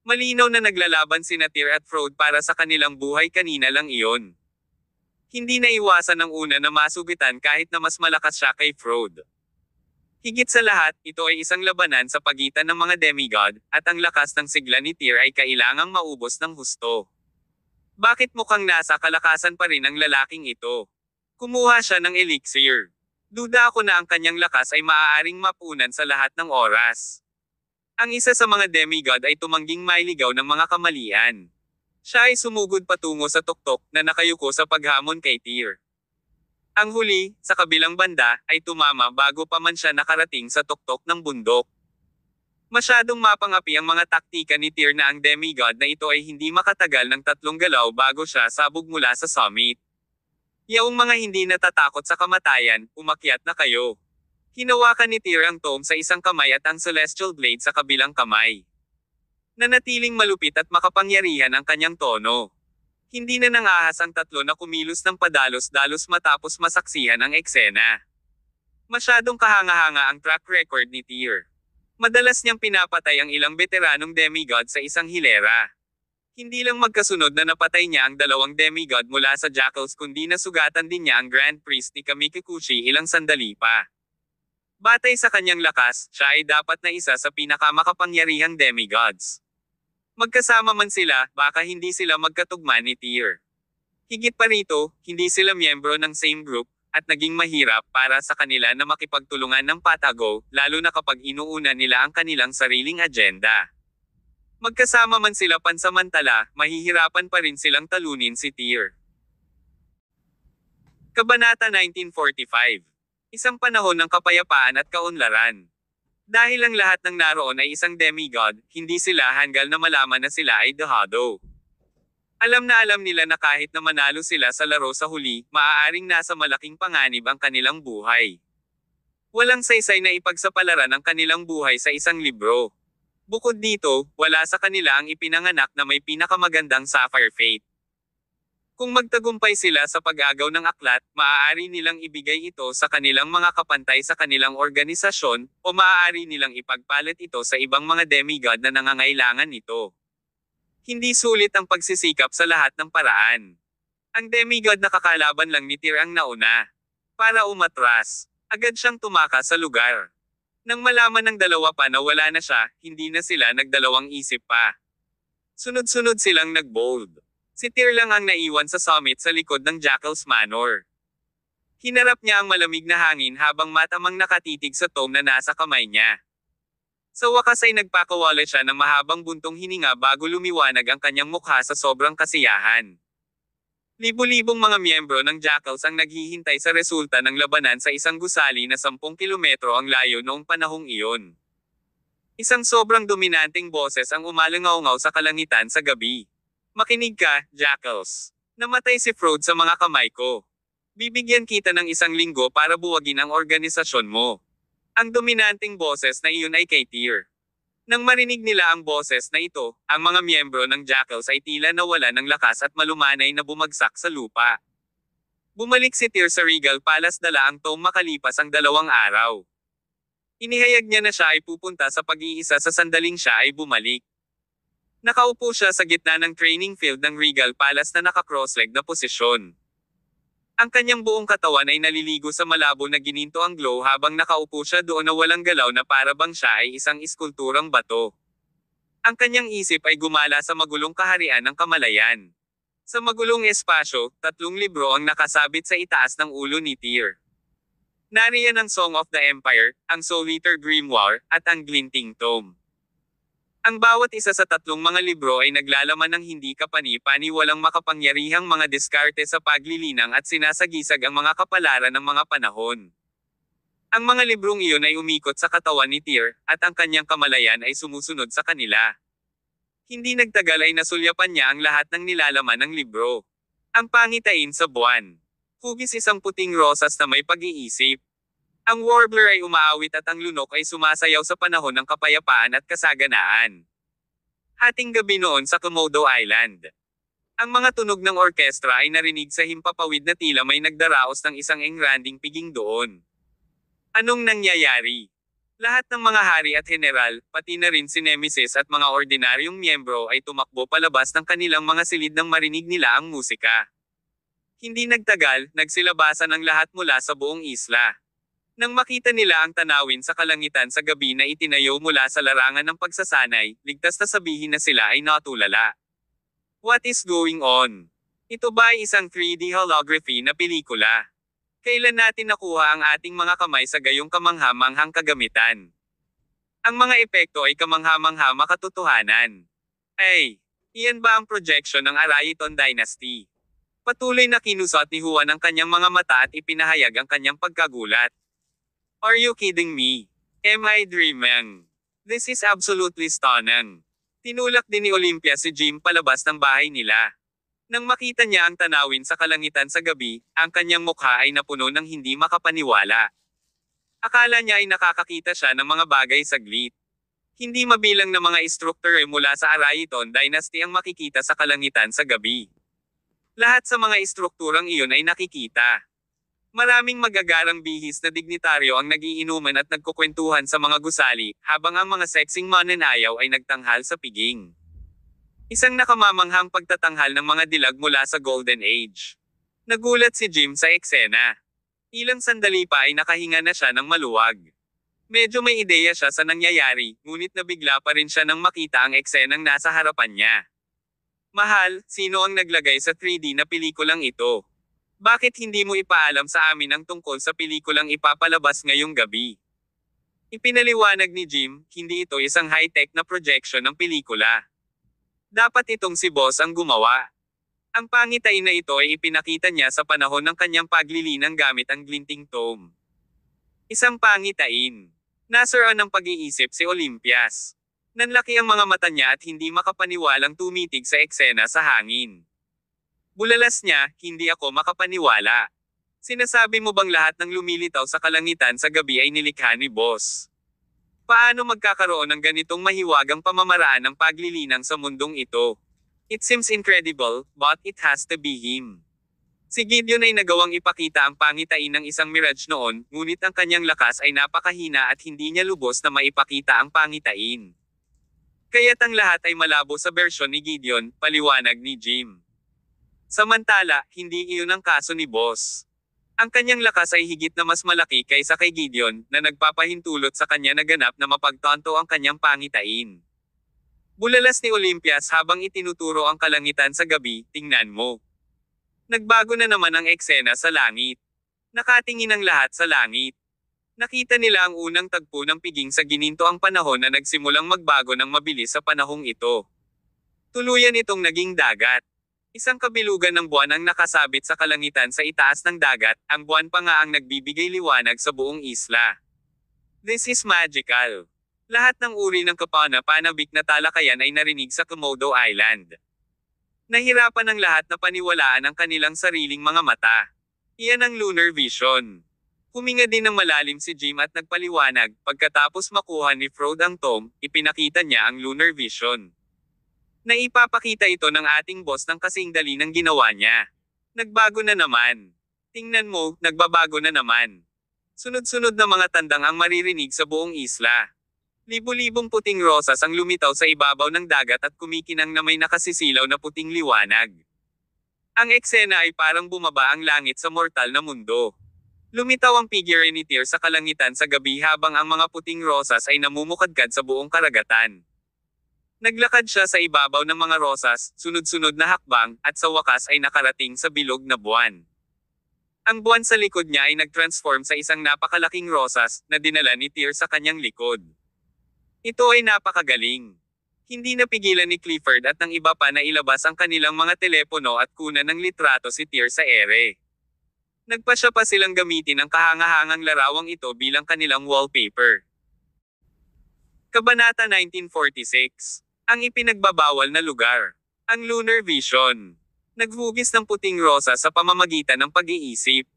Malinaw na naglalaban sina Tyr at Frode para sa kanilang buhay, kanina lang iyon. Hindi na iwasan ng una na masugitan kahit na mas malakas siya kay Frode. Higit sa lahat, ito ay isang labanan sa pagitan ng mga demigod, at ang lakas ng sigla ni Tyr ay kailangang maubos ng husto. Bakit mukhang nasa kalakasan pa rin ang lalaking ito? Kumuha siya ng elixir. Duda ako na ang kanyang lakas ay maaaring mapunan sa lahat ng oras. Ang isa sa mga demigod ay tumangging mailigaw ng mga kamalian. Siya ay sumugod patungo sa tuktok, na nakayuko sa paghamon kay Tyr. Ang huli, sa kabilang banda, ay tumama bago pa man siya nakarating sa tuktok ng bundok. Masyadong mapangapi ang mga taktika ni Tyr na ang demigod na ito ay hindi makatagal ng 3 galaw bago siya sabog mula sa summit. Yaong mga hindi natatakot sa kamatayan, umakyat na kayo. Hinawakan ni Tyr ang Tom sa isang kamay at ang Celestial Blade sa kabilang kamay. Nanatiling malupit at makapangyarihan ang kanyang tono. Hindi na nangahas ang tatlo na kumilos ng padalos-dalos matapos masaksihan ang eksena. Masyadong kahanga-hanga ang track record ni Tyr. Madalas niyang pinapatay ang ilang veteranong demigod sa isang hilera. Hindi lang magkasunod na napatay niya ang 2 demigod mula sa Jackals, kundi nasugatan din niya ang Grand Priest ni Kamikikuchi ilang sandali pa. Batay sa kanyang lakas, siya ay dapat na isa sa pinakamakapangyarihang demigods. Magkasama man sila, baka hindi sila magkatugma ni Tyr. Higit pa rito, hindi sila miyembro ng same group, at naging mahirap para sa kanila na makipagtulungan ng patago, lalo na kapag inuuna nila ang kanilang sariling agenda. Magkasama man sila pansamantala, mahihirapan pa rin silang talunin si Tyr. Kabanata 1945. Isang panahon ng kapayapaan at kaunlaran. Dahil ang lahat ng naroon ay isang demigod, hindi sila hanggal na malaman na sila ay dehado. Alam na alam nila na kahit na manalo sila sa laro sa huli, maaaring nasa malaking panganib ang kanilang buhay. Walang saysay na ipagsapalaran ang kanilang buhay sa isang libro. Bukod dito, wala sa kanila ang ipinanganak na may pinakamagandang Sapphire Fate. Kung magtagumpay sila sa pag-agaw ng aklat, maaari nilang ibigay ito sa kanilang mga kapantay sa kanilang organisasyon, o maaari nilang ipagpalit ito sa ibang mga demigod na nangangailangan nito. Hindi sulit ang pagsisikap sa lahat ng paraan. Ang demigod na kakalaban lang ni Tyr ang nauna. Para umatras, agad siyang tumakas sa lugar. Nang malaman ng dalawa pa na wala na siya, hindi na sila nagdalawang isip pa. Sunod-sunod silang nag-bold. Si Tyr lang ang naiwan sa summit sa likod ng Jackals Manor. Hinarap niya ang malamig na hangin habang matamang nakatitig sa Tom na nasa kamay niya. Sa wakas ay nagpakawala siya ng mahabang buntong hininga bago lumiwanag ang kanyang mukha sa sobrang kasiyahan. Libo-libong mga miyembro ng Jackals ang naghihintay sa resulta ng labanan sa isang gusali na 10 kilometro ang layo noong panahong iyon. Isang sobrang dominanteng boses ang umalangaw-ngaw sa kalangitan sa gabi. Makinig ka, Jackals. Namatay si Frode sa mga kamay ko. Bibigyan kita ng 1 linggo para buwagin ang organisasyon mo. Ang dominanteng boses na iyon ay kay Tyr. Nang marinig nila ang boses na ito, ang mga miyembro ng Jackals ay tila nawala ng lakas at malumanay na bumagsak sa lupa. Bumalik si Tyr sa Regal Palace dala ang Tome makalipas ang 2 araw. Inihayag niya na siya ay pupunta sa pag-iisa sa sandaling siya ay bumalik. Nakaupo siya sa gitna ng training field ng Regal Palace na naka-cross-leg na posisyon. Ang kanyang buong katawan ay naliligo sa malabo na gininto ang glow habang nakaupo siya doon na walang galaw na para bang siya ay isang iskulturang bato. Ang kanyang isip ay gumala sa magulong kaharian ng Kamalayan. Sa magulong espasyo, 3 libro ang nakasabit sa itaas ng ulo ni Tyr. Nariyan ang Song of the Empire, ang Soul Eater Grimoire, at ang Glinting Tome. Ang bawat isa sa 3 mga libro ay naglalaman ng hindi kapani-pani walang makapangyarihang mga diskarte sa paglilinang at sinasagisag ang mga kapalaran ng mga panahon. Ang mga librong iyon ay umikot sa katawan ni Tyr, at ang kanyang kamalayan ay sumusunod sa kanila. Hindi nagtagal ay nasulyapan niya ang lahat ng nilalaman ng libro. Ang pangitain sa buwan. Hugis isang puting rosas na may pag-iisip. Ang warbler ay umaawit at ang lunok ay sumasayaw sa panahon ng kapayapaan at kasaganaan. Hating gabi noon sa Komodo Island. Ang mga tunog ng orkestra ay narinig sa himpapawid na tila may nagdaraos ng isang engranding piging doon. Anong nangyayari? Lahat ng mga hari at general, pati na rin si Nemesis at mga ordinaryong miyembro ay tumakbo palabas ng kanilang mga silid nang marinig nila ang musika. Hindi nagtagal, nagsilabasan ang lahat mula sa buong isla. Nang makita nila ang tanawin sa kalangitan sa gabi na itinayo mula sa larangan ng pagsasanay, ligtas na sabihin na sila ay natulala. What is going on? Ito ba ay isang 3D holography na pelikula? Kailan natin nakuha ang ating mga kamay sa gayong kamangha-manghang kagamitan? Ang mga epekto ay kamangha-mangha makatotohanan. Ay, iyan ba ang projection ng Araiton Dynasty? Patuloy na kinusot ni Juan ang kanyang mga mata at ipinahayag ang kanyang pagkagulat. Are you kidding me? Am I dreaming? This is absolutely stunning. Tinulak din ni Olympia si Jim palabas ng bahay nila. Nang makita niya ang tanawin sa kalangitan sa gabi, ang kanyang mukha ay napuno ng hindi makapaniwala. Akala niya ay nakakakita siya ng mga bagay saglit. Hindi mabilang na mga instructor mula sa Araiton Dynasty ang makikita sa kalangitan sa gabi. Lahat sa mga istrukturang iyon ay nakikita. Maraming magagarang bihis na dignitaryo ang nagiinuman at nagkukwentuhan sa mga gusali, habang ang mga sexing mananayaw ay nagtanghal sa piging. Isang nakamamanghang pagtatanghal ng mga dilag mula sa Golden Age. Nagulat si Jim sa eksena. Ilang sandali pa ay nakahinga na siya ng maluwag. Medyo may ideya siya sa nangyayari, ngunit nabigla pa rin siya nang makita ang eksenang nasa harapan niya. Mahal, sino ang naglagay sa 3D na pelikulang ito? Bakit hindi mo ipaalam sa amin ang tungkol sa pelikulang ipapalabas ngayong gabi? Ipinaliwanag ni Jim, hindi ito isang high-tech na projection ng pelikula. Dapat itong si Boss ang gumawa. Ang pangitain na ito ay ipinakita niya sa panahon ng kanyang paglilinang gamit ang Glinting Tome. Isang pangitain. Nasaroon ng pag-iisip si Olympias. Nanlaki ang mga mata niya at hindi makapaniwalang tumitig sa eksena sa hangin. Bulalas niya, hindi ako makapaniwala. Sinasabi mo bang lahat ng lumilitaw sa kalangitan sa gabi ay nilikha ni Boss? Paano magkakaroon ng ganitong mahiwagang pamamaraan ng paglilinang sa mundong ito? It seems incredible, but it has to be him. Si Gideon ay nagawang ipakita ang pangitain ng isang mirage noon, ngunit ang kanyang lakas ay napakahina at hindi niya lubos na maipakita ang pangitain. Kaya't ang lahat ay malabo sa bersyon ni Gideon, paliwanag ni Jim. Samantala, hindi iyon ang kaso ni Boss. Ang kanyang lakas ay higit na mas malaki kaysa kay Gideon, na nagpapahintulot sa kanya na ganap na mapagtanto ang kanyang pangitain. Bulalas ni Olympias habang itinuturo ang kalangitan sa gabi, tingnan mo. Nagbago na naman ang eksena sa langit. Nakatingin ang lahat sa langit. Nakita nila ang unang tagpo ng piging sa gininto ang panahon na nagsimulang magbago ng mabilis sa panahong ito. Tuluyan itong naging dagat. Isang kabilugan ng buwan ang nakasabit sa kalangitan sa itaas ng dagat, ang buwan pa nga ang nagbibigay liwanag sa buong isla. This is magical. Lahat ng uri ng kapana-panabik na talakayan ay narinig sa Komodo Island. Nahirapan ang lahat na paniwalaan ang kanilang sariling mga mata. Iyan ang lunar vision. Huminga din ng malalim si Jim at nagpaliwanag, pagkatapos makuha ni Frode ang tome, ipinakita niya ang lunar vision. Naipapakita ito ng ating boss ng kasing dali ng ginawa niya. Nagbago na naman. Tingnan mo, nagbabago na naman. Sunod-sunod na mga tandang ang maririnig sa buong isla. Libo-libong puting rosas ang lumitaw sa ibabaw ng dagat at kumikinang na may nakasisilaw na puting liwanag. Ang eksena ay parang bumaba ang langit sa mortal na mundo. Lumitaw ang figure ni Tyr sa kalangitan sa gabi habang ang mga puting rosas ay namumukadkad sa buong karagatan. Naglakad siya sa ibabaw ng mga rosas, sunod-sunod na hakbang, at sa wakas ay nakarating sa bilog na buwan. Ang buwan sa likod niya ay nag-transform sa isang napakalaking rosas na dinala ni Tyr sa kanyang likod. Ito ay napakagaling. Hindi napigilan ni Clifford at ng iba pa na ilabas ang kanilang mga telepono at kunan ng litrato si Tyr sa ere. Nagpasya pa silang gamitin ang kahangahangang larawang ito bilang kanilang wallpaper. Kabanata 1946. Ang ipinagbabawal na lugar. Ang lunar vision. Naghugis ng puting rosa sa pamamagitan ng pag-iisip.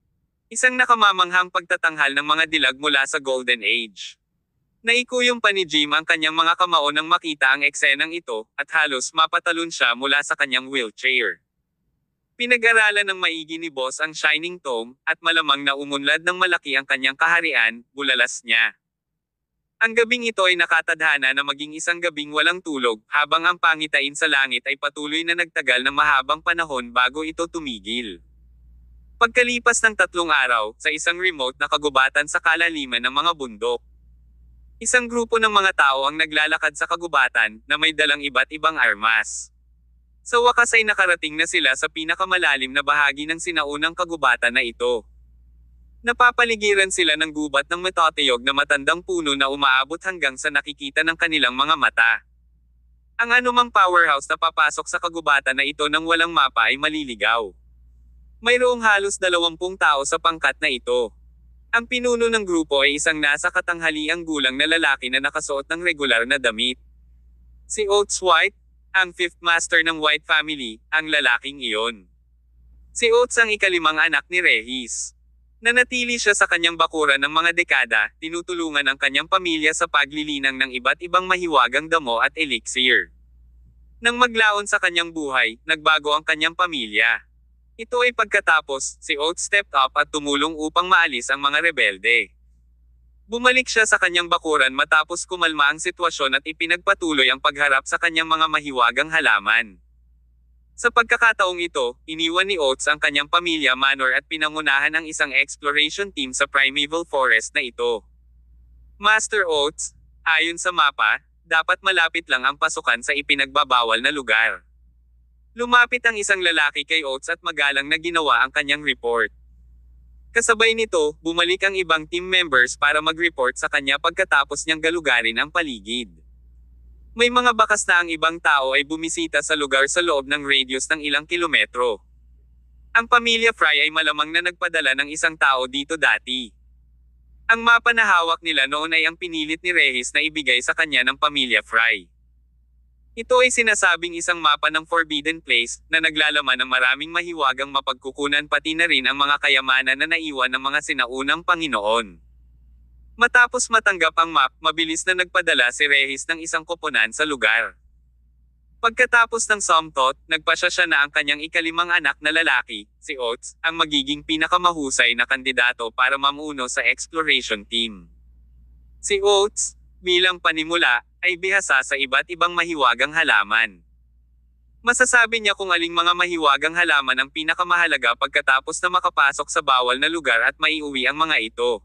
Isang nakamamanghang pagtatanghal ng mga dilag mula sa Golden Age. Naikuyong pa ni Jim ang kanyang mga kamao nang makita ang eksenang ito, at halos mapatalon siya mula sa kanyang wheelchair. Pinag-aralan ng maigi ni Boss ang Shining Tome, at malamang na umunlad ng malaki ang kanyang kaharian, bulalas niya. Ang gabing ito ay nakatadhana na maging isang gabing walang tulog, habang ang pangitain sa langit ay patuloy na nagtagal ng mahabang panahon bago ito tumigil. Pagkalipas ng 3 araw, sa isang remote na kagubatan sa kalaliman ng mga bundok, isang grupo ng mga tao ang naglalakad sa kagubatan, na may dalang iba't ibang armas. Sa wakas ay nakarating na sila sa pinakamalalim na bahagi ng sinaunang kagubatan na ito. Napapaligiran sila ng gubat ng matatayog na matandang puno na umaabot hanggang sa nakikita ng kanilang mga mata. Ang anumang powerhouse na papasok sa kagubatan na ito nang walang mapa ay maliligaw. Mayroong halos 20 tao sa pangkat na ito. Ang pinuno ng grupo ay isang nasa katanghaliang gulang na lalaki na nakasuot ng regular na damit. Si Oates White, ang 5th master ng White family, ang lalaking iyon. Si Oates ang ika-5 anak ni Regis. Nanatili siya sa kanyang bakuran ng mga dekada, tinutulungan ang kanyang pamilya sa paglilinang ng iba't ibang mahiwagang damo at elixir. Nang maglaon sa kanyang buhay, nagbago ang kanyang pamilya. Ito ay pagkatapos, si Oates stepped up at tumulong upang maalis ang mga rebelde. Bumalik siya sa kanyang bakuran matapos kumalma ang sitwasyon at ipinagpatuloy ang pagharap sa kanyang mga mahiwagang halaman. Sa pagkakataong ito, iniwan ni Oates ang kanyang pamilya manor at pinangunahan ang isang exploration team sa primeval forest na ito. Master Oates, ayon sa mapa, dapat malapit lang ang pasukan sa ipinagbabawal na lugar. Lumapit ang isang lalaki kay Oates at magalang na ginawa ang kanyang report. Kasabay nito, bumalik ang ibang team members para mag-report sa kanya pagkatapos niyang galugarin ang paligid. May mga bakas na ang ibang tao ay bumisita sa lugar sa loob ng radius ng ilang kilometro. Ang pamilya Fry ay malamang na nagpadala ng isang tao dito dati. Ang mapa na hawak nila noon ay ang pinilit ni Regis na ibigay sa kanya ng pamilya Fry. Ito ay sinasabing isang mapa ng Forbidden Place, na naglalaman ng maraming mahiwagang mapagkukunan pati na rin ang mga kayamanan na naiwan ng mga sinaunang Panginoon. Matapos matanggap ang map, mabilis na nagpadala si Regis ng isang koponan sa lugar. Pagkatapos ng sumtot, nagpasya siya na ang kanyang ika-5 anak na lalaki, si Oates, ang magiging pinakamahusay na kandidato para mamuno sa exploration team. Si Oates, bilang panimula, ay bihasa sa iba't ibang mahiwagang halaman. Masasabi niya kung aling mga mahiwagang halaman ang pinakamahalaga pagkatapos na makapasok sa bawal na lugar at maiuwi ang mga ito.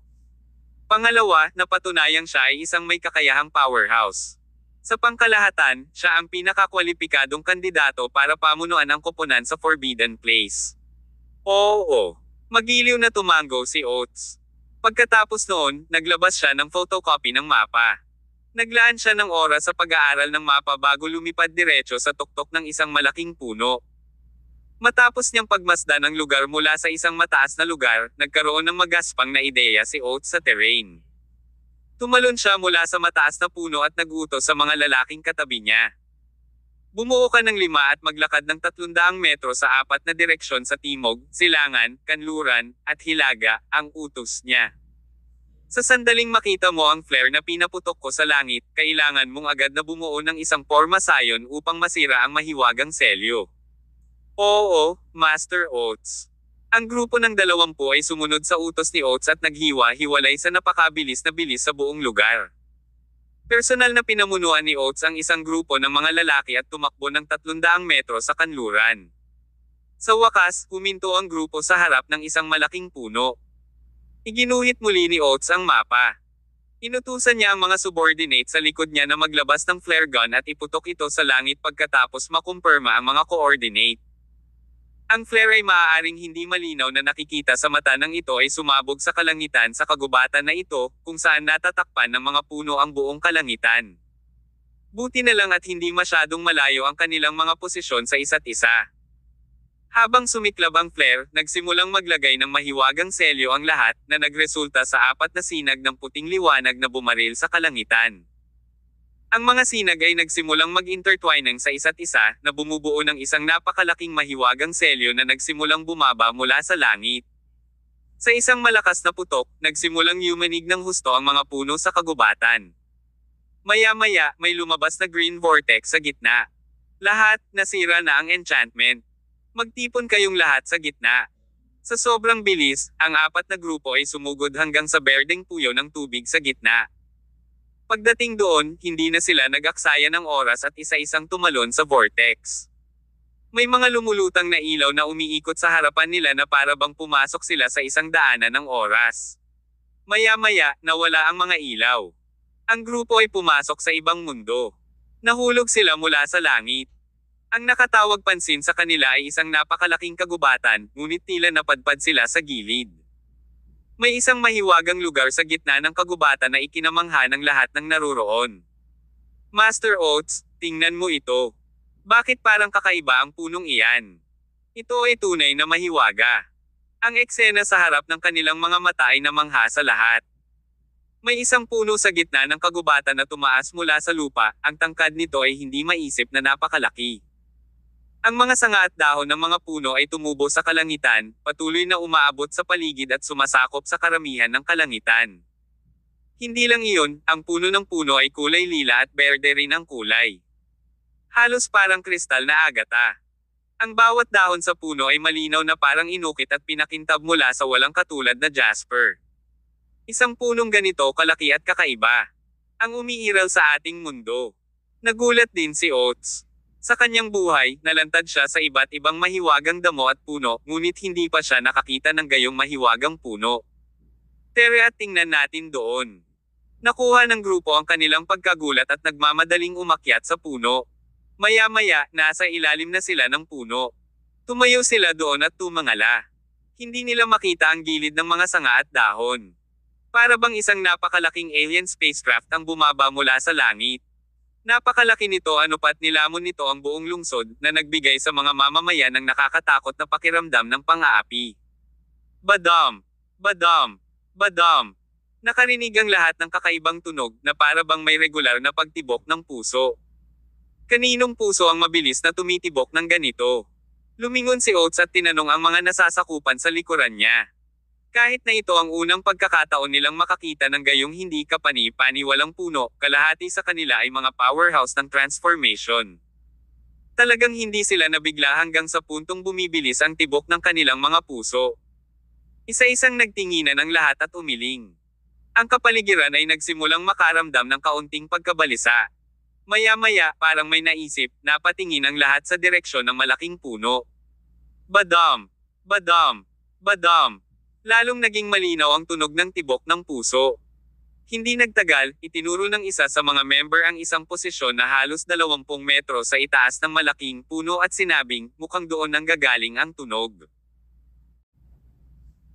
Pangalawa, napatunayang siya ay isang may kakayahang powerhouse. Sa pangkalahatan, siya ang pinakakwalipikadong kandidato para pamunuan ang koponan sa Forbidden Place. Oo, magiliw na tumango si Oates. Pagkatapos noon, naglabas siya ng photocopy ng mapa. Naglaan siya ng oras sa pag-aaral ng mapa bago lumipad diretso sa tuktok ng isang malaking puno. Matapos niyang pagmasdan ang lugar mula sa isang mataas na lugar, nagkaroon ng magaspang na ideya si Oates sa terrain. Tumalon siya mula sa mataas na puno at nagutos sa mga lalaking katabi niya. Bumuo ka ng 5 at maglakad ng 300 metro sa 4 na direksyon sa timog, silangan, kanluran, at hilaga, ang utos niya. Sa sandaling makita mo ang flare na pinaputok ko sa langit, kailangan mong agad na bumuo ng isang formasayon upang masira ang mahiwagang selyo. Oo, Master Oates. Ang grupo ng 20 ay sumunod sa utos ni Oates at naghiwa-hiwalay sa napakabilis na bilis sa buong lugar. Personal na pinamunuan ni Oates ang isang grupo ng mga lalaki at tumakbo ng 300 metro sa kanluran. Sa wakas, huminto ang grupo sa harap ng isang malaking puno. Iginuhit muli ni Oates ang mapa. Inutusan niya ang mga subordinate sa likod niya na maglabas ng flare gun at iputok ito sa langit pagkatapos makumpirma ang mga coordinate. Ang flare ay maaaring hindi malinaw na nakikita sa mata ng ito ay sumabog sa kalangitan sa kagubatan na ito, kung saan natatakpan ng mga puno ang buong kalangitan. Buti na lang at hindi masyadong malayo ang kanilang mga posisyon sa isa't isa. Habang sumiklab ang flare, nagsimulang maglagay ng mahiwagang selyo ang lahat, na nagresulta sa 4 na sinag ng puting liwanag na bumaril sa kalangitan. Ang mga sinag ay nagsimulang mag-intertwine sa isa't isa, na bumubuo ng isang napakalaking mahiwagang selyo na nagsimulang bumaba mula sa langit. Sa isang malakas na putok, nagsimulang yumanig ng husto ang mga puno sa kagubatan. Maya-maya, may lumabas na green vortex sa gitna. Lahat, nasira na ang enchantment. Magtipon kayong lahat sa gitna. Sa sobrang bilis, ang 4 na grupo ay sumugod hanggang sa berdeng puyo ng tubig sa gitna. Pagdating doon, hindi na sila nag-aksaya ng oras at isa-isang tumalon sa vortex. May mga lumulutang na ilaw na umiikot sa harapan nila na para bang pumasok sila sa isang daanan ng oras. Maya-maya, nawala ang mga ilaw. Ang grupo ay pumasok sa ibang mundo. Nahulog sila mula sa langit. Ang nakatawag pansin sa kanila ay isang napakalaking kagubatan, ngunit tila napadpad sila sa gilid. May isang mahiwagang lugar sa gitna ng kagubatan na ikinamangha ng lahat ng naruroon. Master Oates, tingnan mo ito. Bakit parang kakaiba ang punong iyan? Ito ay tunay na mahiwaga. Ang eksena sa harap ng kanilang mga mata ay namangha sa lahat. May isang puno sa gitna ng kagubatan na tumaas mula sa lupa, ang tangkad nito ay hindi maisip na napakalaki. Ang mga sanga at dahon ng mga puno ay tumubo sa kalangitan, patuloy na umaabot sa paligid at sumasakop sa karamihan ng kalangitan. Hindi lang iyon, ang puno ng puno ay kulay lila at berde rin ang kulay. Halos parang kristal na agata. Ang bawat dahon sa puno ay malinaw na parang inukit at pinakintab mula sa walang katulad na jasper. Isang punong ganito kalaki at kakaiba. Ang umiiral sa ating mundo. Nagulat din si Oates. Sa kanyang buhay, nalantad siya sa iba't ibang mahiwagang damo at puno, ngunit hindi pa siya nakakita ng gayong mahiwagang puno. Tere at tingnan natin doon. Nakuha ng grupo ang kanilang pagkagulat at nagmamadaling umakyat sa puno. Maya-maya, nasa ilalim na sila ng puno. Tumayo sila doon at tumangala. Hindi nila makita ang gilid ng mga sanga at dahon. Para bang isang napakalaking alien spacecraft ang bumaba mula sa langit. Napakalaki nito, anupat nilamon nito ang buong lungsod, na nagbigay sa mga mamamayan ng nakakatakot na pakiramdam ng pang-aapi. Badam! Badam! Badam! Nakarinig ang lahat ng kakaibang tunog, na para bang may regular na pagtibok ng puso. Kaninong puso ang mabilis na tumitibok ng ganito? Lumingon si Oates at tinanong ang mga nasasakupan sa likuran niya. Kahit na ito ang unang pagkakataon nilang makakita ng gayong hindi kapani-paniwalang puno, kalahati sa kanila ay mga powerhouse ng transformation. Talagang hindi sila nabigla hanggang sa puntong bumibilis ang tibok ng kanilang mga puso. Isa-isang nagtinginan ang lahat at umiling. Ang kapaligiran ay nagsimulang makaramdam ng kaunting pagkabalisa. Maya-maya, parang may naisip, napatingin ang lahat sa direksyon ng malaking puno. Badam! Badam! Badam! Lalong naging malinaw ang tunog ng tibok ng puso. Hindi nagtagal, itinuro ng isa sa mga member ang isang posisyon na halos 20 metro sa itaas ng malaking puno at sinabing, mukhang doon nanggagaling ang tunog.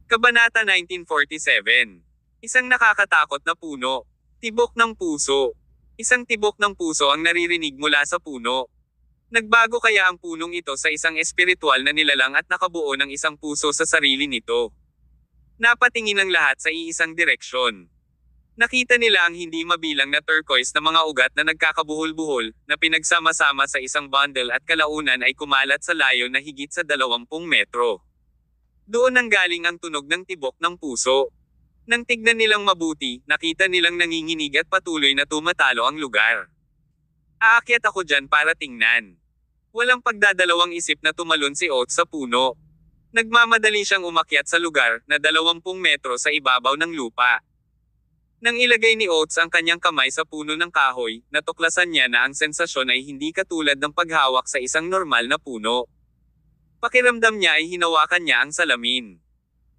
Kabanata 1947. Isang nakakatakot na puno. Tibok ng puso. Isang tibok ng puso ang naririnig mula sa puno. Nagbago kaya ang punong ito sa isang espiritual na nilalang at nakabuo ng isang puso sa sarili nito. Napatingin ang lahat sa iisang direksyon. Nakita nila ang hindi mabilang na turquoise na mga ugat na nagkakabuhol-buhol, na pinagsama-sama sa isang bundle at kalaunan ay kumalat sa layo na higit sa 20 metro. Doon nanggaling ang tunog ng tibok ng puso. Nang tignan nilang mabuti, nakita nilang nanginginig at patuloy na tumatalo ang lugar. Aakyat ako dyan para tingnan. Walang pagdadalawang isip na tumalon si Oates sa puno. Nagmamadali siyang umakyat sa lugar na 20 metro sa ibabaw ng lupa. Nang ilagay ni Oates ang kanyang kamay sa puno ng kahoy, natuklasan niya na ang sensasyon ay hindi katulad ng paghawak sa isang normal na puno. Pakiramdam niya ay hinawakan niya ang salamin.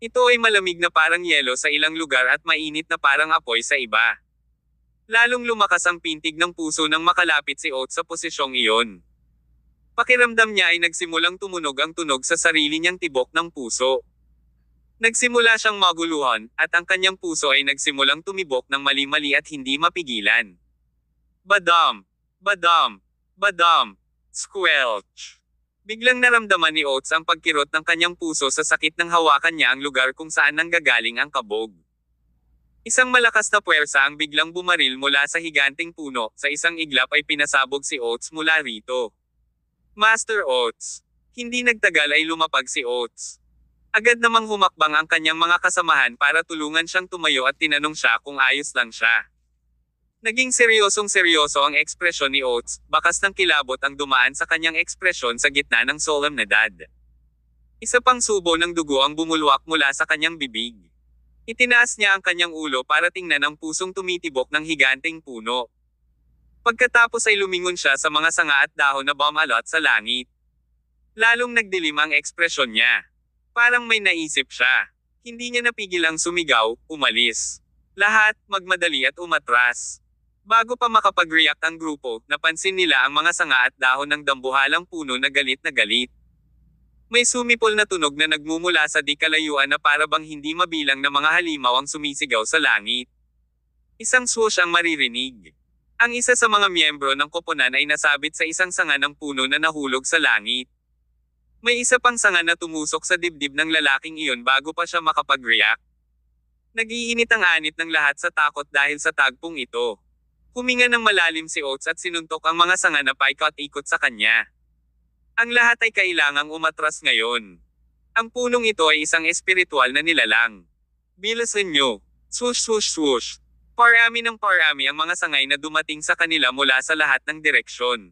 Ito ay malamig na parang yelo sa ilang lugar at mainit na parang apoy sa iba. Lalong lumakas ang pintig ng puso nang makalapit si Oates sa posisyong iyon. Pakiramdam niya ay nagsimulang tumunog ang tunog sa sarili niyang tibok ng puso. Nagsimula siyang maguluhan, at ang kanyang puso ay nagsimulang tumibok ng mali-mali at hindi mapigilan. Badam! Badam! Badam! Squelch! Biglang naramdaman ni Oates ang pagkirot ng kanyang puso sa sakit ng hawakan niya ang lugar kung saan nanggagaling ang kabog. Isang malakas na puwersa ang biglang bumaril mula sa higanting puno, sa isang iglap ay pinasabog si Oates mula rito. Master Oates! Hindi nagtagal ay lumapag si Oates. Agad namang humakbang ang kanyang mga kasamahan para tulungan siyang tumayo at tinanong siya kung ayos lang siya. Naging seryosong-seryoso ang ekspresyon ni Oates, bakas ng kilabot ang dumaan sa kanyang ekspresyon sa gitna ng solemnidad. Isa pang subo ng dugo ang bumulwak mula sa kanyang bibig. Itinaas niya ang kanyang ulo para tingnan ang pusong tumitibok ng higanting puno. Pagkatapos ay lumingon siya sa mga sanga at dahon na bumalot sa langit. Lalong nagdilim ang ekspresyon niya. Parang may naisip siya. Hindi niya napigil ang sumigaw, umalis. Lahat, magmadali at umatras. Bago pa makapag-react ang grupo, napansin nila ang mga sanga at dahon ng dambuhalang puno na galit na galit. May sumipol na tunog na nagmumula sa di kalayuan na para bang hindi mabilang na mga halimaw ang sumisigaw sa langit. Isang swoosh ang maririnig. Ang isa sa mga miyembro ng koponan ay nasabit sa isang sanga ng puno na nahulog sa langit. May isa pang sanga na tumusok sa dibdib ng lalaking iyon bago pa siya makapag-react. Nag-iinit ang anit ng lahat sa takot dahil sa tagpong ito. Huminga ng malalim si Oates at sinuntok ang mga sanga na paikot-ikot sa kanya. Ang lahat ay kailangang umatras ngayon. Ang punong ito ay isang espiritual na nilalang. Bilisan nyo. Swoosh swoosh swoosh. Parami ng parami ang mga sangay na dumating sa kanila mula sa lahat ng direksyon.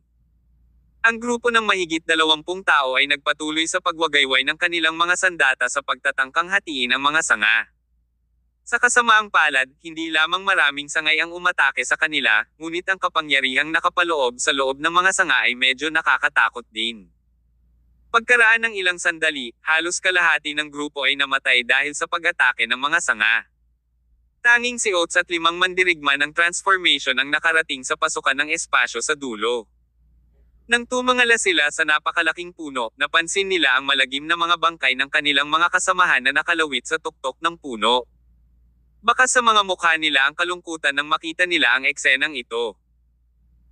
Ang grupo ng mahigit 20 tao ay nagpatuloy sa pagwagayway ng kanilang mga sandata sa pagtatangkang hatiin ang mga sanga. Sa kasamaang palad, hindi lamang maraming sangay ang umatake sa kanila, ngunit ang kapangyarihang nakapaloob sa loob ng mga sanga ay medyo nakakatakot din. Pagkaraan ng ilang sandali, halos kalahati ng grupo ay namatay dahil sa pag-atake ng mga sanga. Tanging si Oates at 5 mandirigma ng transformation ang nakarating sa pasukan ng espasyo sa dulo. Nang tumangala sila sa napakalaking puno, napansin nila ang malagim na mga bangkay ng kanilang mga kasamahan na nakalawit sa tuktok ng puno. Baka sa mga mukha nila ang kalungkutan nang makita nila ang eksenang ito.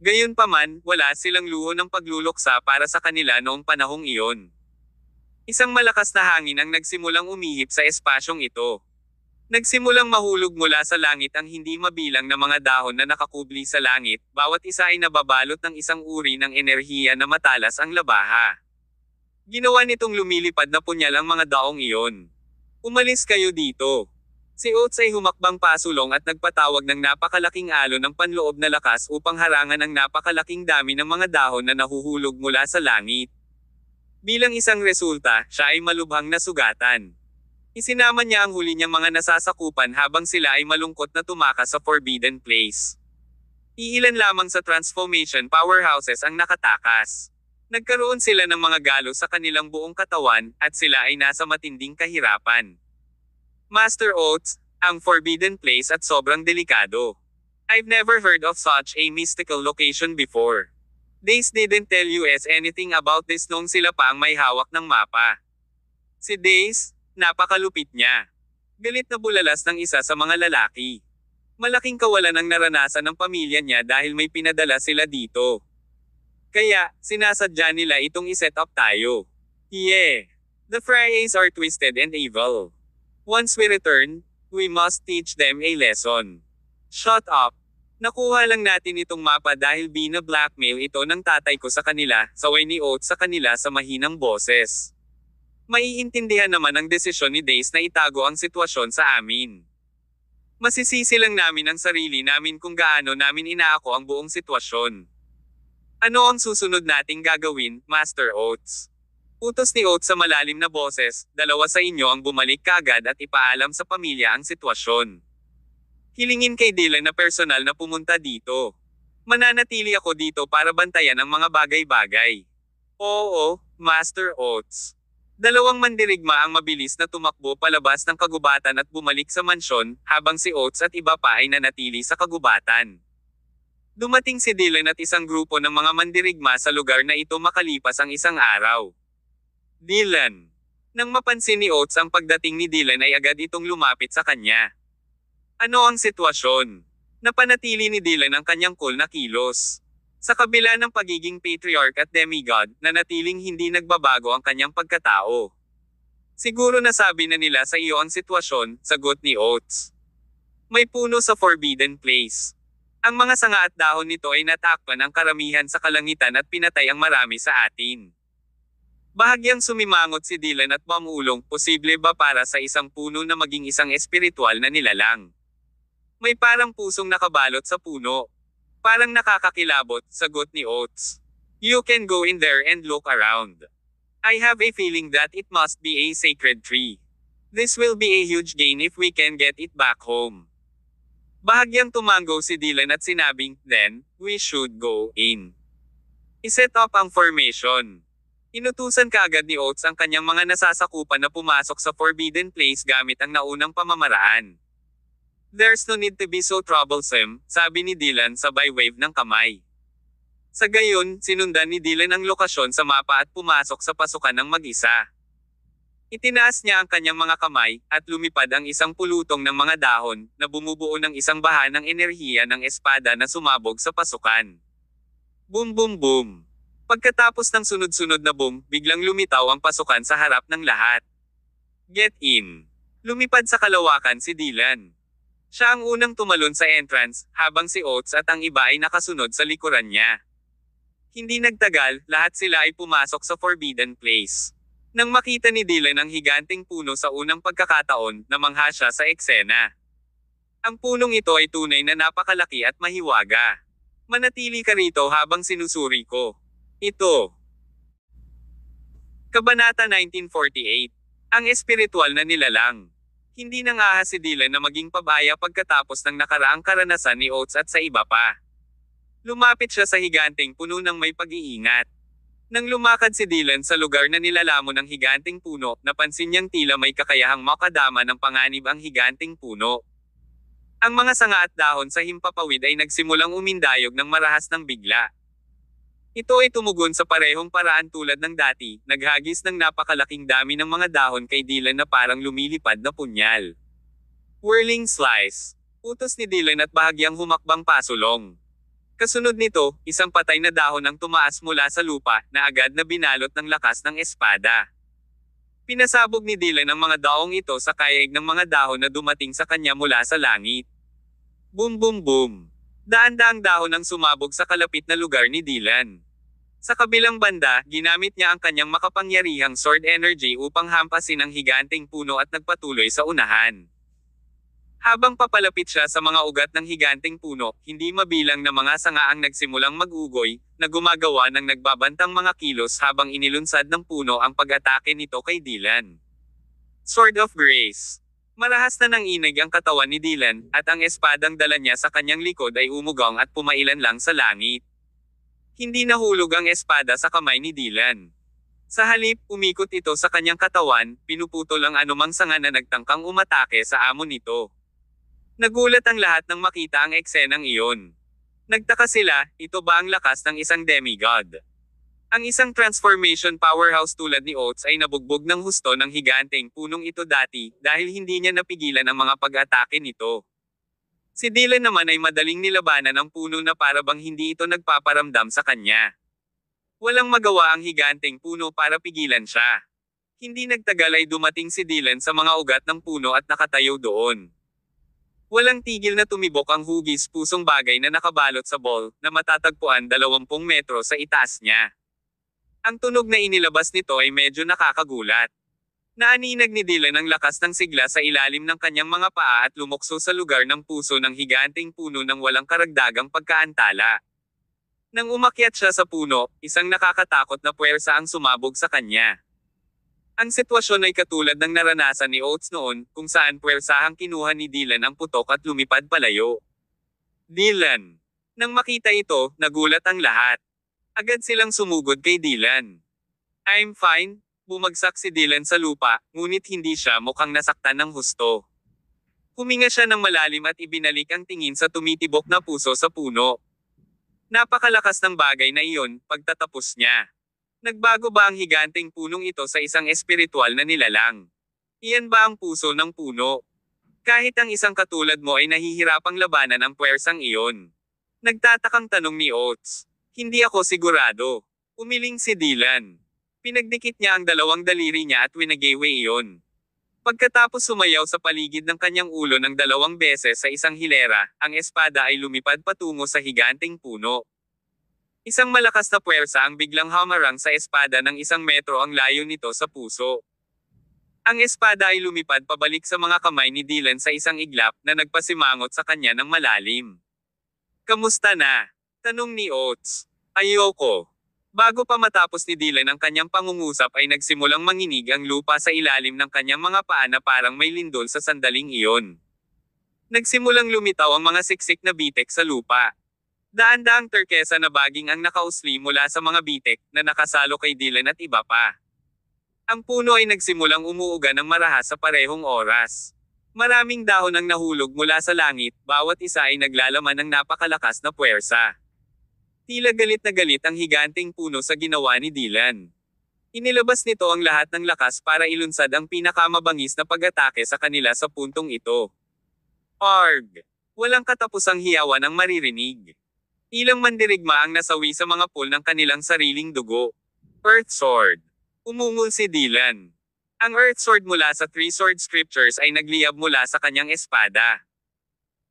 Gayunpaman, wala silang luho ng pagluluksa para sa kanila noong panahong iyon. Isang malakas na hangin ang nagsimulang umihip sa espasyong ito. Nagsimulang mahulog mula sa langit ang hindi mabilang na mga dahon na nakakubli sa langit, bawat isa ay nababalot ng isang uri ng enerhiya na matalas ang labaha. Ginawa nitong lumilipad na punyal ang mga daong iyon. Umalis kayo dito. Si Oates ay humakbang pasulong at nagpatawag ng napakalaking alon ng panloob na lakas upang harangan ang napakalaking dami ng mga dahon na nahuhulog mula sa langit. Bilang isang resulta, siya ay malubhang nasugatan. Isinama niya ang huli niyang mga nasasakupan habang sila ay malungkot na tumakas sa Forbidden Place. Iilan lamang sa transformation powerhouses ang nakatakas. Nagkaroon sila ng mga galo sa kanilang buong katawan, at sila ay nasa matinding kahirapan. Master Oates, ang Forbidden Place at sobrang delikado. I've never heard of such a mystical location before. Dace didn't tell you anything about this noong sila pa ang may hawak ng mapa. Si Dace, napakalupit niya. Galit na bulalas ng isa sa mga lalaki. Malaking kawalan ang naranasan ng pamilya niya dahil may pinadala sila dito. Kaya, sinasadya nila itong iset up tayo. Yeah. The Friays are twisted and evil. Once we return, we must teach them a lesson. Shut up. Nakuha lang natin itong mapa dahil bina-blackmail ito ng tatay ko sa kanila, saway ni Oates sa kanila sa mahinang boses. Maiintindihan naman ang desisyon ni Dace na itago ang sitwasyon sa amin. Masisisi lang namin ang sarili namin kung gaano namin inaako ang buong sitwasyon. Ano ang susunod nating gagawin, Master Oates? Utos ni Oates sa malalim na boses, dalawa sa inyo ang bumalik kaagad at ipaalam sa pamilya ang sitwasyon. Hilingin kay Dylan na personal na pumunta dito. Mananatili ako dito para bantayan ang mga bagay-bagay. Oo, Master Oates. Dalawang mandirigma ang mabilis na tumakbo palabas ng kagubatan at bumalik sa mansyon, habang si Oates at iba pa ay nanatili sa kagubatan. Dumating si Dylan at isang grupo ng mga mandirigma sa lugar na ito makalipas ang isang araw. Dylan. Nang mapansin ni Oates ang pagdating ni Dylan ay agad itong lumapit sa kanya. Ano ang sitwasyon? Napanatili ni Dylan ang kanyang cool na kilos. Sa kabila ng pagiging patriarch at demigod, nanatiling hindi nagbabago ang kanyang pagkatao. Siguro nasabi na nila sa iyo ang sitwasyon, sagot ni Oates. May puno sa Forbidden Place. Ang mga sanga at dahon nito ay natakpan ang karamihan sa kalangitan at pinatay ang marami sa atin. Bahagyang sumimangot si Dylan at mamulong, posible ba para sa isang puno na maging isang espiritual na nilalang? May parang pusong nakabalot sa puno. Parang nakakakilabot, sagot ni Oates. You can go in there and look around. I have a feeling that it must be a sacred tree. This will be a huge gain if we can get it back home. Bahagyang tumango si Dylan at sinabing, then, we should go in. I-set up ang formation. Inutusan kaagad ni Oates ang kanyang mga nasasakupan na pumasok sa Forbidden Place gamit ang naunang pamamaraan. There's no need to be so troublesome, sabi ni Dylan sabay wave ng kamay. Sa gayon, sinundan ni Dylan ang lokasyon sa mapa at pumasok sa pasukan ng mag-isa. Itinaas niya ang kanyang mga kamay, at lumipad ang isang pulutong ng mga dahon, na bumubuo ng isang baha ng enerhiya ng espada na sumabog sa pasukan. Boom boom boom. Pagkatapos ng sunod-sunod na boom, biglang lumitaw ang pasukan sa harap ng lahat. Get in. Lumipad sa kalawakan si Dylan. Siya ang unang tumalon sa entrance, habang si Oates at ang iba ay nakasunod sa likuran niya. Hindi nagtagal, lahat sila ay pumasok sa Forbidden Place. Nang makita ni Dylan ang higanting puno sa unang pagkakataon, namangha siya sa eksena. Ang punong ito ay tunay na napakalaki at mahiwaga. Manatili ka rito habang sinusuri ko. Ito. Kabanata 1948. Ang espiritual na nilalang. Hindi nangahas si Dylan na maging pabaya pagkatapos ng nakaraang karanasan ni Oates at sa iba pa. Lumapit siya sa higanting puno ng may pag-iingat. Nang lumakad si Dylan sa lugar na nilalamon ng higanting puno, napansin niyang tila may kakayahang makadama ng panganib ang higanting puno. Ang mga sanga at dahon sa himpapawid ay nagsimulang umindayog ng marahas ng bigla. Ito ay tumugon sa parehong paraan tulad ng dati, naghagis ng napakalaking dami ng mga dahon kay Dylan na parang lumilipad na punyal. Whirling slice. Utos ni Dylan at bahagyang humakbang pasulong. Kasunod nito, isang patay na dahon ang tumaas mula sa lupa, na agad na binalot ng lakas ng espada. Pinasabog ni Dylan ang mga daong ito sa kayaig ng mga dahon na dumating sa kanya mula sa langit. Boom boom boom. Daan-daang dahon ang sumabog sa kalapit na lugar ni Dylan. Sa kabilang banda, ginamit niya ang kanyang makapangyarihang sword energy upang hampasin ang higanting puno at nagpatuloy sa unahan. Habang papalapit siya sa mga ugat ng higanting puno, hindi mabilang na mga sanga ang nagsimulang mag-ugoy, na gumagawa ng nagbabantang mga kilos habang inilunsad ng puno ang pag-atake nito kay Dylan. Sword of Grace. Marahas na nanginig ang katawan ni Dylan, at ang espadang dala niya sa kanyang likod ay umugang at pumailan lang sa langit. Hindi nahulog ang espada sa kamay ni Dylan. Sa halip, umikot ito sa kanyang katawan, pinuputol ang anumang sanga na nagtangkang umatake sa amo nito. Nagulat ang lahat nang makita ang eksenang iyon. Nagtaka sila, ito ba ang lakas ng isang demigod? Ang isang transformation powerhouse tulad ni Oates ay nabugbog ng husto ng higanteng punong ito dati, dahil hindi niya napigilan ang mga pag-atake nito. Si Dylan naman ay madaling nilabanan ang puno na para bang hindi ito nagpaparamdam sa kanya. Walang magawa ang higanteng puno para pigilan siya. Hindi nagtagal ay dumating si Dylan sa mga ugat ng puno at nakatayo doon. Walang tigil na tumibok ang hugis pusong bagay na nakabalot sa ball, na matatagpuan 20 metro sa itaas niya. Ang tunog na inilabas nito ay medyo nakakagulat. Naaninag ni Dylan ang lakas ng sigla sa ilalim ng kanyang mga paa at lumukso sa lugar ng puso ng higanteng puno ng walang karagdagang pagkaantala. Nang umakyat siya sa puno, isang nakakatakot na puwersa ang sumabog sa kanya. Ang sitwasyon ay katulad ng naranasan ni Oates noon, kung saan puwersahang kinuha ni Dylan ang putok at lumipad palayo. Dylan. Nang makita ito, nagulat ang lahat. Agad silang sumugod kay Dylan. I'm fine. Bumagsak si Dylan sa lupa, ngunit hindi siya mukhang nasaktan ng husto. Huminga siya ng malalim at ibinalik ang tingin sa tumitibok na puso sa puno. Napakalakas ng bagay na iyon, pagtatapos niya. Nagbago ba ang higanteng punong ito sa isang espiritual na nilalang? Iyan ba ang puso ng puno? Kahit ang isang katulad mo ay nahihirapang labanan ang puwersang iyon. Nagtatakang tanong ni Oates. Hindi ako sigurado. Umiling si Dylan. Pinagdikit niya ang dalawang daliri niya at winagayway iyon. Pagkatapos sumayaw sa paligid ng kanyang ulo ng 2 beses sa isang hilera, ang espada ay lumipad patungo sa higanteng puno. Isang malakas na puwersa ang biglang hamarang sa espada ng 1 metro ang layo nito sa puso. Ang espada ay lumipad pabalik sa mga kamay ni Dylan sa isang iglap na nagpasimangot sa kanya ng malalim. Kamusta na? Tanong ni Oates. Ayoko. Bago pa matapos ni Dylan ang kanyang pangungusap ay nagsimulang manginig ang lupa sa ilalim ng kanyang mga paa na parang may lindol sa sandaling iyon. Nagsimulang lumitaw ang mga siksik na bitek sa lupa. Daan-daang turkesa na baging ang nakausli mula sa mga bitek na nakasalo kay Dylan at iba pa. Ang puno ay nagsimulang umuuga ng marahas sa parehong oras. Maraming dahon ang nahulog mula sa langit, bawat isa ay naglalaman ng napakalakas na puwersa. Tila galit na galit ang higanteng puno sa ginawa ni Dylan. Inilabas nito ang lahat ng lakas para ilunsad ang pinakamabangis na pag-atake sa kanila sa puntong ito. Arg! Walang katapusang hiyawan ang maririnig. Ilang mandirigma ang nasawi sa mga pool ng kanilang sariling dugo. Earth Sword. Umungol si Dylan. Ang Earth Sword mula sa 3 Sword Scriptures ay nagliyab mula sa kanyang espada.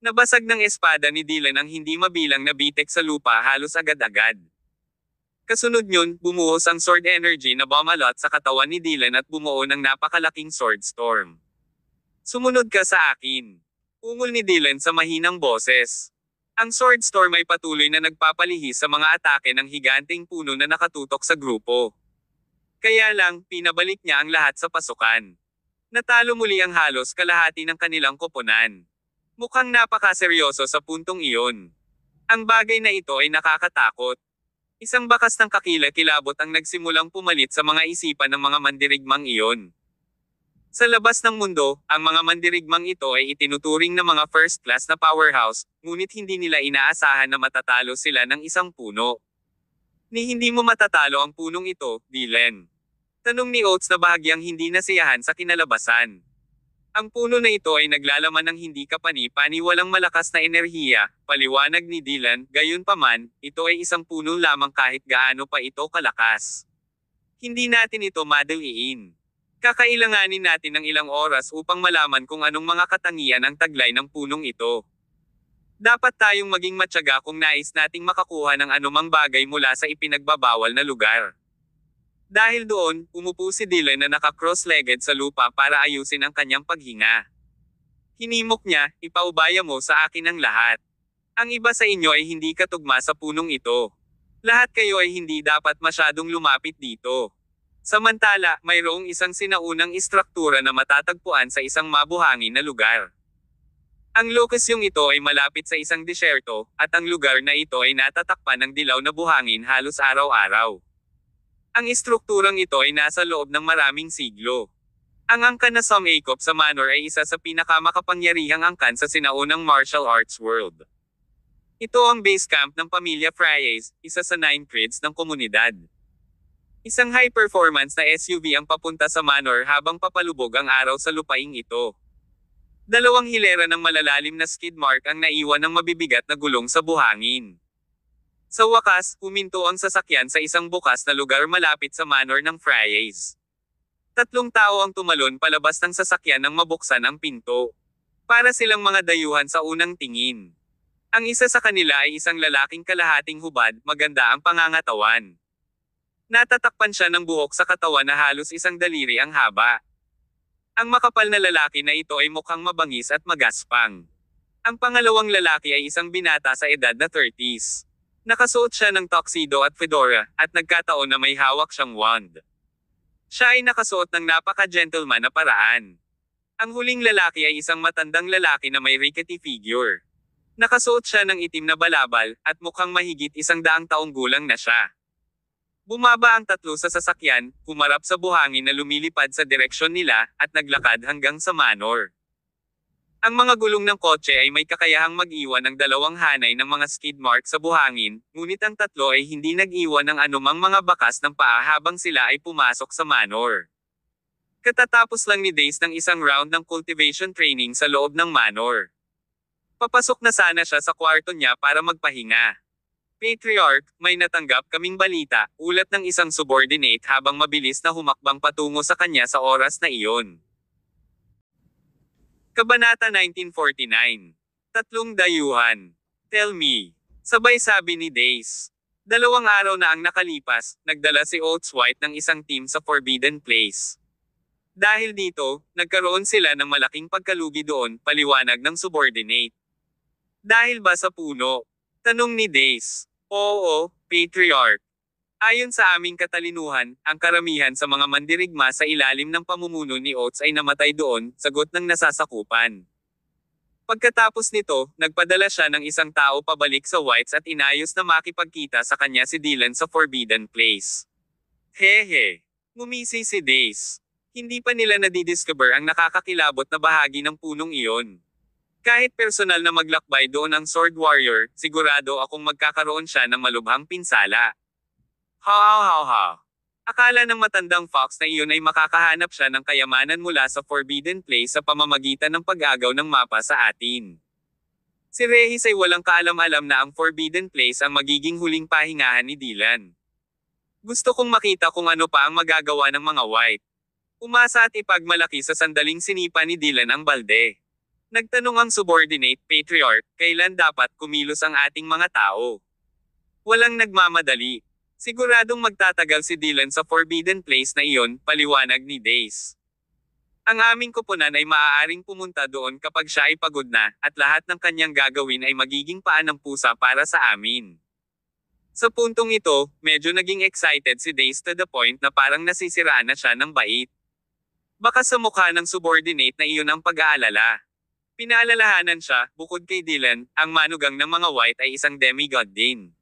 Nabasag ng espada ni Dylan ang hindi mabilang na bitek sa lupa halos agad-agad. Kasunod yun, bumuhos ang sword energy na bumalot sa katawan ni Dylan at bumuo ng napakalaking sword storm. Sumunod ka sa akin. Ungol ni Dylan sa mahinang boses. Ang sword storm ay patuloy na nagpapalihis sa mga atake ng higanteng puno na nakatutok sa grupo. Kaya lang, pinabalik niya ang lahat sa pasukan. Natalo muli ang halos kalahati ng kanilang koponan. Mukhang napakaseryoso sa puntong iyon. Ang bagay na ito ay nakakatakot. Isang bakas ng kakila-kilabot ang nagsimulang pumalit sa mga isipan ng mga mandirigmang iyon. Sa labas ng mundo, ang mga mandirigmang ito ay itinuturing na mga first class na powerhouse, ngunit hindi nila inaasahan na matatalo sila ng isang puno. Ni hindi mo matatalo ang punong ito, Dylan. Tanong ni Oates na bahagyang hindi nasiyahan sa kinalabasan. Ang puno na ito ay naglalaman ng hindi kapani-pani walang malakas na enerhiya, paliwanag ni Dylan, gayunpaman, ito ay isang puno lamang kahit gaano pa ito kalakas. Hindi natin ito madaliin. Kakailanganin natin ng ilang oras upang malaman kung anong mga katangian ang taglay ng punong ito. Dapat tayong maging matyaga kung nais nating makakuha ng anumang bagay mula sa ipinagbabawal na lugar. Dahil doon, umupo si Dylan na naka-cross-legged sa lupa para ayusin ang kanyang paghinga. Hinimok niya, ipaubaya mo sa akin ang lahat. Ang iba sa inyo ay hindi katugma sa punong ito. Lahat kayo ay hindi dapat masyadong lumapit dito. Samantala, mayroong isang sinaunang istruktura na matatagpuan sa isang mabuhangin na lugar. Ang lokasyong ito ay malapit sa isang disyerto, at ang lugar na ito ay natatakpan ng dilaw na buhangin halos araw-araw. Ang istrukturang ito ay nasa loob ng maraming siglo. Ang angkan na Sum-Akop sa Manor ay isa sa pinakamakapangyarihang angkan sa sinaunang martial arts world. Ito ang base camp ng pamilya Fries, isa sa 9 creeds ng komunidad. Isang high-performance na SUV ang papunta sa Manor habang papalubog ang araw sa lupaing ito. 2 hilera ng malalalim na skid mark ang naiwan ng mabibigat na gulong sa buhangin. Sa wakas, huminto ang sasakyan sa isang bukas na lugar malapit sa Manor ng Fries. 3 tao ang tumalon palabas ng sasakyan nang mabuksan ang pinto. Para silang mga dayuhan sa unang tingin. Ang isa sa kanila ay isang lalaking kalahating hubad, maganda ang pangangatawan. Natatakpan siya ng buhok sa katawan na halos isang daliri ang haba. Ang makapal na lalaki na ito ay mukhang mabangis at magaspang. Ang pangalawang lalaki ay isang binata sa edad na 30s. Nakasuot siya ng tuxedo at fedora, at nagkataon na may hawak siyang wand. Siya ay nakasuot ng napaka-gentleman na paraan. Ang huling lalaki ay isang matandang lalaki na may rickety figure. Nakasuot siya ng itim na balabal, at mukhang mahigit 100 taong gulang na siya. Bumaba ang tatlo sa sasakyan, humarap sa buhangin na lumilipad sa direksyon nila, at naglakad hanggang sa manor. Ang mga gulong ng kotse ay may kakayahang mag-iwan ng 2 hanay ng mga skid mark sa buhangin, ngunit ang tatlo ay hindi nag-iwan ng anumang mga bakas ng paa habang sila ay pumasok sa manor. Katatapos lang ni Dace ng isang round ng cultivation training sa loob ng manor. Papasok na sana siya sa kwarto niya para magpahinga. Patriarch, may natanggap kaming balita, ulat ng isang subordinate habang mabilis na humakbang patungo sa kanya sa oras na iyon. Kabanata 1949. Tatlong dayuhan. Tell me. Sabay sabi ni Dace. 2 araw na ang nakalipas, nagdala si Oates White ng isang team sa Forbidden Place. Dahil dito, nagkaroon sila ng malaking pagkalugi doon, paliwanag ng subordinate. Dahil ba sa puno? Tanong ni Dace. Oo, Patriarch. Ayon sa aming katalinuhan, ang karamihan sa mga mandirigma sa ilalim ng pamumuno ni Oates ay namatay doon, sagot ng nasasakupan. Pagkatapos nito, nagpadala siya ng isang tao pabalik sa Whites at inayos na makipagkita sa kanya si Dylan sa Forbidden Place. Hehe. Ngumisi si Dace. Hindi pa nila nadidiscover ang nakakakilabot na bahagi ng punong iyon. Kahit personal na maglakbay doon ang Sword Warrior, sigurado akong magkakaroon siya ng malubhang pinsala. Ha. Akala ng matandang fox na iyon ay makakahanap siya ng kayamanan mula sa Forbidden Place sa pamamagitan ng pag-agaw ng mapa sa atin. Si Regis ay walang kaalam-alam na ang Forbidden Place ang magiging huling pahingahan ni Dylan. Gusto kong makita kung ano pa ang magagawa ng mga White. Umasa at ipagmalaki sa sandaling sinipa ni Dylan ang balde. Nagtanong ang subordinate Patriarch, kailan dapat kumilos ang ating mga tao? Walang nagmamadali. Siguradong magtatagal si Dylan sa Forbidden Place na iyon, paliwanag ni Dace. Ang aming kupunan ay maaaring pumunta doon kapag siya ay pagod na, at lahat ng kanyang gagawin ay magiging paan ng pusa para sa amin. Sa puntong ito, medyo naging excited si Dace to the point na parang nasisiraan na siya ng bait. Baka sa mukha ng subordinate na iyon ang pag-aalala. Pinaalalahanan siya, bukod kay Dylan, ang manugang ng mga White ay isang demigod din.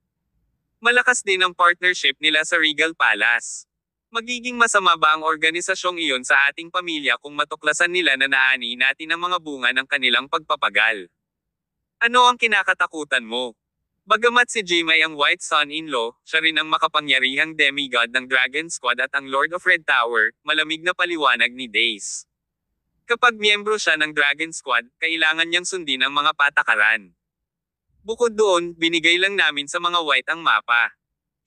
Malakas din ang partnership nila sa Regal Palace. Magiging masama ba ang organisasyong iyon sa ating pamilya kung matuklasan nila na naani natin ang mga bunga ng kanilang pagpapagal? Ano ang kinakatakutan mo? Bagamat si Jim ay ang White son-in-law, siya rin ang makapangyarihang demigod ng Dragon Squad at ang Lord of Red Tower, malamig na paliwanag ni Dace. Kapag miyembro siya ng Dragon Squad, kailangan niyang sundin ang mga patakaran. Bukod doon, binigay lang namin sa mga White ang mapa.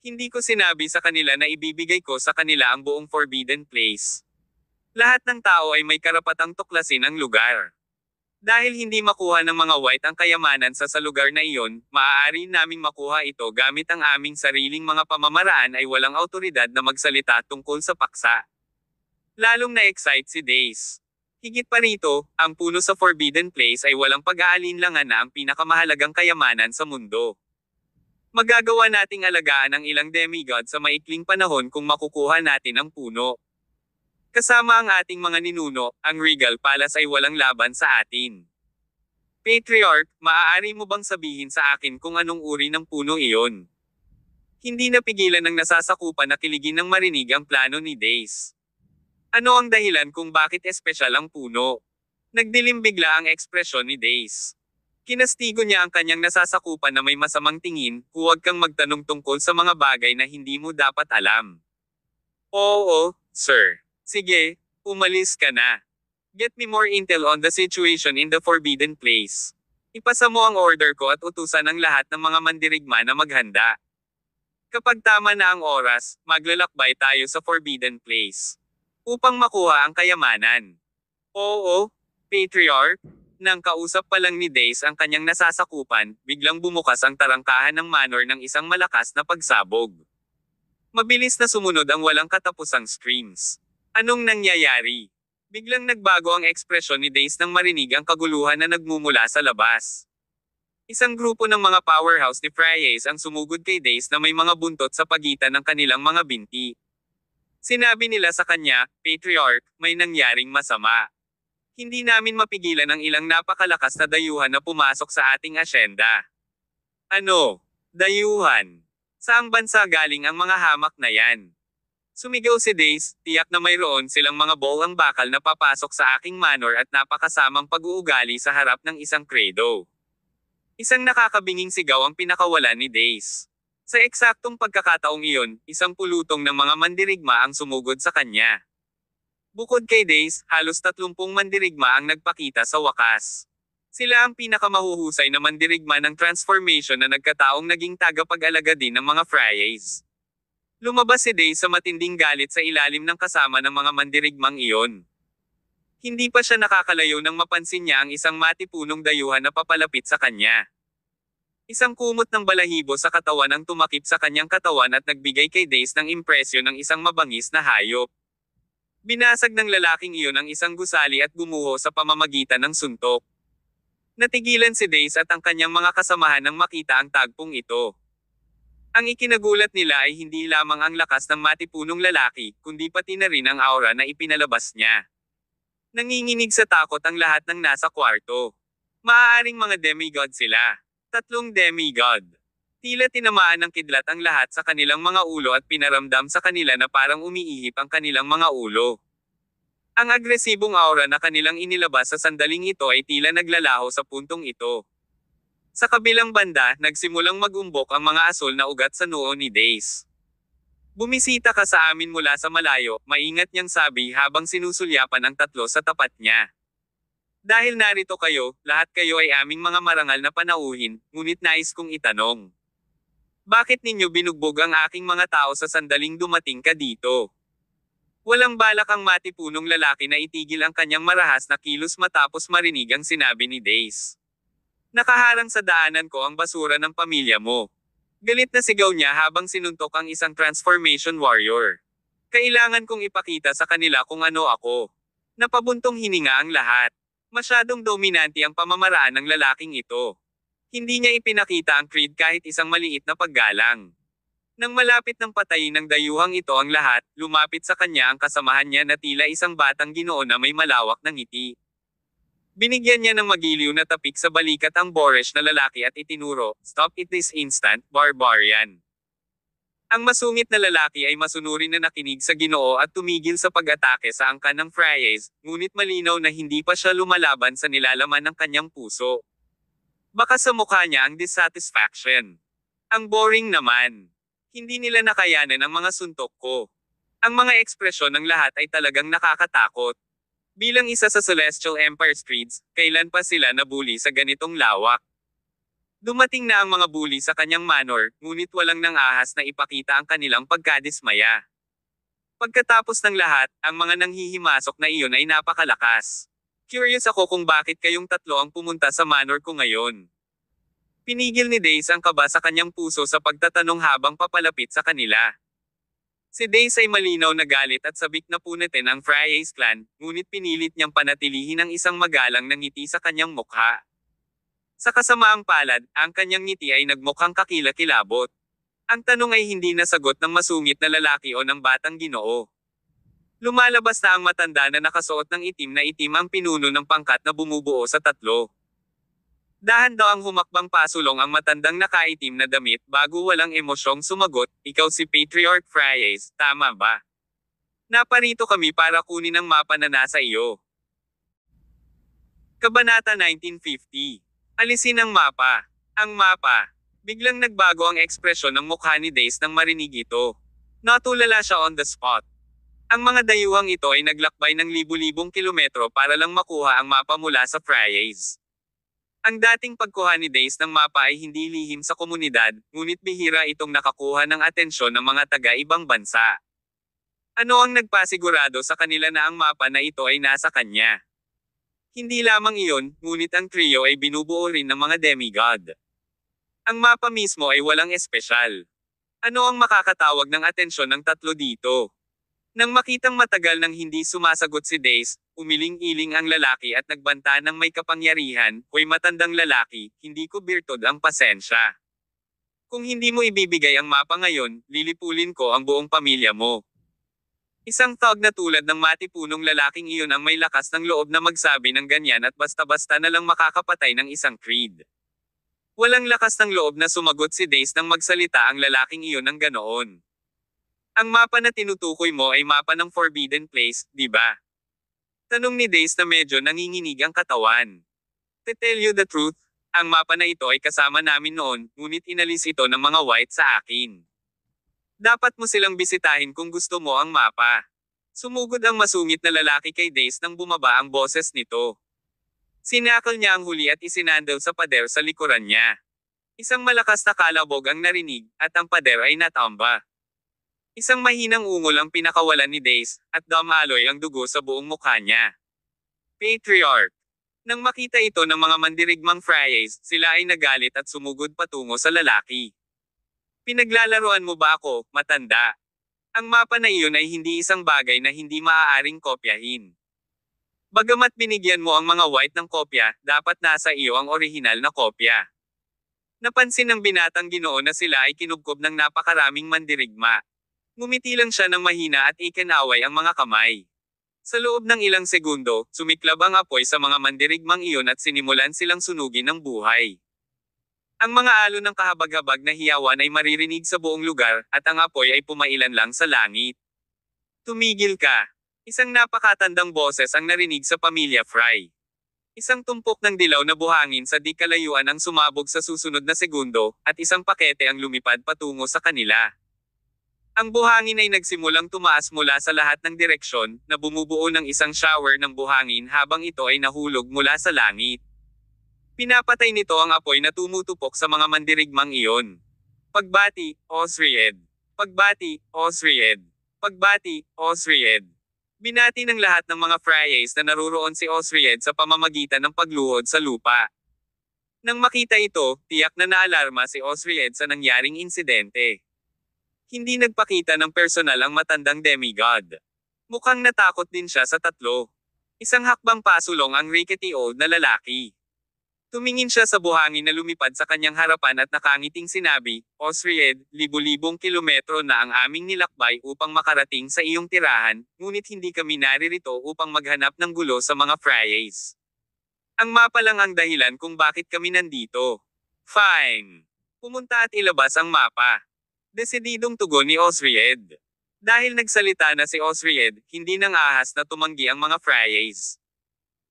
Hindi ko sinabi sa kanila na ibibigay ko sa kanila ang buong Forbidden Place. Lahat ng tao ay may karapatang tuklasin ang lugar. Dahil hindi makuha ng mga White ang kayamanan sa lugar na iyon, maaari naming makuha ito gamit ang aming sariling mga pamamaraan ay walang autoridad na magsalita tungkol sa paksa. Lalong na-excite si Dace. Higit pa rito, ang puno sa Forbidden Place ay walang pag-aalinlangan na ang pinakamahalagang kayamanan sa mundo. Magagawa nating alagaan ang ilang demigod sa maikling panahon kung makukuha natin ang puno. Kasama ang ating mga ninuno, ang Regal Palace ay walang laban sa atin. Patriarch, maaari mo bang sabihin sa akin kung anong uri ng puno iyon? Hindi napigilan ng nasasakupan na kiligin ng marinig ang plano ni Dace. Ano ang dahilan kung bakit espesyal ang puno? Nagdilim bigla ang ekspresyon ni Dace. Kinastigo niya ang kanyang nasasakupan na may masamang tingin, huwag kang magtanong tungkol sa mga bagay na hindi mo dapat alam. Oo, sir. Sige, umalis ka na. Get me more intel on the situation in the Forbidden Place. Ipasa mo ang order ko at utusan ang lahat ng mga mandirigma na maghanda. Kapag tama na ang oras, maglalakbay tayo sa Forbidden Place. Upang makuha ang kayamanan. Oo, Patriarch. Nang kausap pa lang ni Dace ang kanyang nasasakupan, biglang bumukas ang tarangkahan ng manor ng isang malakas na pagsabog. Mabilis na sumunod ang walang katapusang screams. Anong nangyayari? Biglang nagbago ang ekspresyon ni Dace nang marinig ang kaguluhan na nagmumula sa labas. Isang grupo ng mga powerhouse ni Freyes ang sumugod kay Dace na may mga buntot sa pagitan ng kanilang mga binti. Sinabi nila sa kanya, Patriarch, may nangyaring masama. Hindi namin mapigilan ang ilang napakalakas na dayuhan na pumasok sa ating asyenda. Ano? Dayuhan? Saang bansa galing ang mga hamak na yan? Sumigaw si Dace, tiyak na mayroon silang mga bowang bakal na papasok sa aking manor at napakasamang pag-uugali sa harap ng isang credo. Isang nakakabinging sigaw ang pinakawalan ni Dace. Sa eksaktong pagkakataong iyon, isang pulutong ng mga mandirigma ang sumugod sa kanya. Bukod kay Dace, halos 30 mandirigma ang nagpakita sa wakas. Sila ang pinakamahuhusay na mandirigma ng transformation na nagkataong naging tagapag-alaga din ng mga Freyes. Lumabas si Dace sa matinding galit sa ilalim ng kasama ng mga mandirigmang iyon. Hindi pa siya nakakalayo nang mapansin niya ang isang matipunong dayuhan na papalapit sa kanya. Isang kumot ng balahibo sa katawan ang tumakip sa kanyang katawan at nagbigay kay Dace ng impresyon ng isang mabangis na hayop. Binasag ng lalaking iyon ang isang gusali at gumuho sa pamamagitan ng suntok. Natigilan si Dace at ang kanyang mga kasamahan nang makita ang tagpong ito. Ang ikinagulat nila ay hindi lamang ang lakas ng matipunong lalaki, kundi pati na rin ang aura na ipinalabas niya. Nanginginig sa takot ang lahat ng nasa kwarto. Maaaring mga demigod sila. 3 demigod. Tila tinamaan ng kidlat ang lahat sa kanilang mga ulo at pinaramdam sa kanila na parang umiihip ang kanilang mga ulo. Ang agresibong aura na kanilang inilabas sa sandaling ito ay tila naglalaho sa puntong ito. Sa kabilang banda, nagsimulang mag-umbok ang mga asol na ugat sa noo ni Dace. Bumisita ka sa amin mula sa malayo, maingat niyang sabi habang sinusulyapan ang 3 sa tapat niya. Dahil narito kayo, lahat kayo ay aming mga marangal na panauhin, ngunit nais kong itanong. Bakit ninyo binugbog ang aking mga tao sa sandaling dumating ka dito? Walang balak ang matipunong lalaki na itigil ang kanyang marahas na kilos matapos marinig ang sinabi ni Dace. Nakaharang sa daanan ko ang basura ng pamilya mo. Galit na sigaw niya habang sinuntok ang isang transformation warrior. Kailangan kong ipakita sa kanila kung ano ako. Napabuntong hininga ang lahat. Masyadong dominante ang pamamaraan ng lalaking ito. Hindi niya ipinakita ang creed kahit isang maliit na paggalang. Nang malapit ng patayin ng dayuhang ito ang lahat, lumapit sa kanya ang kasamahan niya na tila isang batang Ginoo na may malawak na ngiti. Binigyan niya ng magiliw na tapik sa balikat ang boorish na lalaki at itinuro, "Stop it this instant, barbarian." Ang masungit na lalaki ay masunurin na nakinig sa Ginoo at tumigil sa pag-atake sa angkan ng Freyes, ngunit malinaw na hindi pa siya lumalaban sa nilalaman ng kanyang puso. Baka sa mukha niya ang dissatisfaction. Ang boring naman. Hindi nila nakayanan ang mga suntok ko. Ang mga ekspresyon ng lahat ay talagang nakakatakot. Bilang isa sa Celestial Empire Streets, kailan pa sila nabuli sa ganitong lawak? Dumating na ang mga bully sa kanyang manor, ngunit walang nang ahas na ipakita ang kanilang pagkadismaya. Pagkatapos ng lahat, ang mga nanghihimasok na iyon ay napakalakas. Curious ako kung bakit kayong 3 ang pumunta sa manor ko ngayon. Pinigil ni Dace ang kaba sa kanyang puso sa pagtatanong habang papalapit sa kanila. Si Dace ay malinaw na galit at sabik na punitin ang Freyes clan, ngunit pinilit niyang panatilihin ang isang magalang na ngiti sa kanyang mukha. Sa kasamaang palad, ang kanyang ngiti ay nagmukhang kakilakilabot. Ang tanong ay hindi nasagot ng masungit na lalaki o ng batang Ginoo. Lumalabas na ang matanda na nakasuot ng itim na itim ang pinuno ng pangkat na bumubuo sa 3. Dahan daw ang humakbang pasulong ang matandang nakaitim na damit bago walang emosyong sumagot, "Ikaw si Patriarch Freyes, tama ba? Naparito kami para kunin ang mapa na nasa iyo." Kabanata 1950. Alisin ang mapa. Ang mapa. Biglang nagbago ang ekspresyon ng mukha ni Dace nang marinig ito. Natulala siya on the spot. Ang mga dayuhang ito ay naglakbay ng libu-libong kilometro para lang makuha ang mapa mula sa Freyes. Ang dating pagkuha ni Dace ng mapa ay hindi lihim sa komunidad, ngunit bihira itong nakakuha ng atensyon ng mga taga-ibang bansa. Ano ang nagpasigurado sa kanila na ang mapa na ito ay nasa kanya? Hindi lamang iyon, ngunit ang trio ay binubuo rin ng mga demigod. Ang mapa mismo ay walang espesyal. Ano ang makakatawag ng atensyon ng 3 dito? Nang makitang matagal nang hindi sumasagot si Dace, umiling-iling ang lalaki at nagbanta ng may kapangyarihan, "Hoy matandang lalaki, hindi ko birtod ang pasensya. Kung hindi mo ibibigay ang mapa ngayon, lilipulin ko ang buong pamilya mo." Isang thug na tulad ng matipunong lalaking iyon ang may lakas ng loob na magsabi ng ganyan at basta-basta na lang makakapatay ng isang Creed. Walang lakas ng loob na sumagot si Dace nang magsalita ang lalaking iyon ng ganoon. Ang mapa na tinutukoy mo ay mapa ng Forbidden Place, di ba? Tanong ni Dace na medyo nanginginig ang katawan. To tell you the truth, ang mapa na ito ay kasama namin noon, ngunit inalis ito ng mga white sa akin. Dapat mo silang bisitahin kung gusto mo ang mapa. Sumugod ang masungit na lalaki kay Dace nang bumaba ang boses nito. Sinakal niya ang huli at isinandal sa pader sa likuran niya. Isang malakas na kalabog ang narinig, at ang pader ay natamba. Isang mahinang ungol ang pinakawalan ni Dace, at damaloy ang dugo sa buong mukha niya. Patriarch. Nang makita ito ng mga mandirigmang Freyes, sila ay nagalit at sumugod patungo sa lalaki. Pinaglalaruan mo ba ako, matanda? Ang mapa na iyon ay hindi isang bagay na hindi maaaring kopyahin. Bagamat binigyan mo ang mga white ng kopya, dapat nasa iyo ang orihinal na kopya. Napansin ng binatang Ginoo na sila ay kinubkob ng napakaraming mandirigma. Ngumiti lang siya ng mahina at ikinaway ang mga kamay. Sa loob ng ilang segundo, sumiklab ang apoy sa mga mandirigmang iyon at sinimulan silang sunugin ng buhay. Ang mga alon ng kahabag-habag na hiyawan ay maririnig sa buong lugar, at ang apoy ay pumailan lang sa langit. Tumigil ka! Isang napakatandang boses ang narinig sa pamilya Fry. Isang tumpok ng dilaw na buhangin sa di kalayuan ang sumabog sa susunod na segundo, at isang pakete ang lumipad patungo sa kanila. Ang buhangin ay nagsimulang tumaas mula sa lahat ng direksyon, na bumubuo ng isang shower ng buhangin habang ito ay nahulog mula sa langit. Pinapatay nito ang apoy na tumutupok sa mga mandirigmang iyon. Pagbati, Osried. Pagbati, Osried. Pagbati, Osried. Binati ng lahat ng mga Freyes na naruroon si Osried sa pamamagitan ng pagluhod sa lupa. Nang makita ito, tiyak na naalarma si Osried sa nangyaring insidente. Hindi nagpakita ng personal ang matandang demigod. Mukhang natakot din siya sa tatlo. Isang hakbang pasulong ang rickety old na lalaki. Tumingin siya sa buhangin na lumipad sa kanyang harapan at nakangiting sinabi, Osried, libu-libong kilometro na ang aming nilakbay upang makarating sa iyong tirahan, ngunit hindi kami naririto upang maghanap ng gulo sa mga Freyes. Ang mapa lang ang dahilan kung bakit kami nandito. Fine. Pumunta at ilabas ang mapa. Desididong tugon ni Osried. Dahil nagsalita na si Osried, hindi nang ahas na tumanggi ang mga Freyes.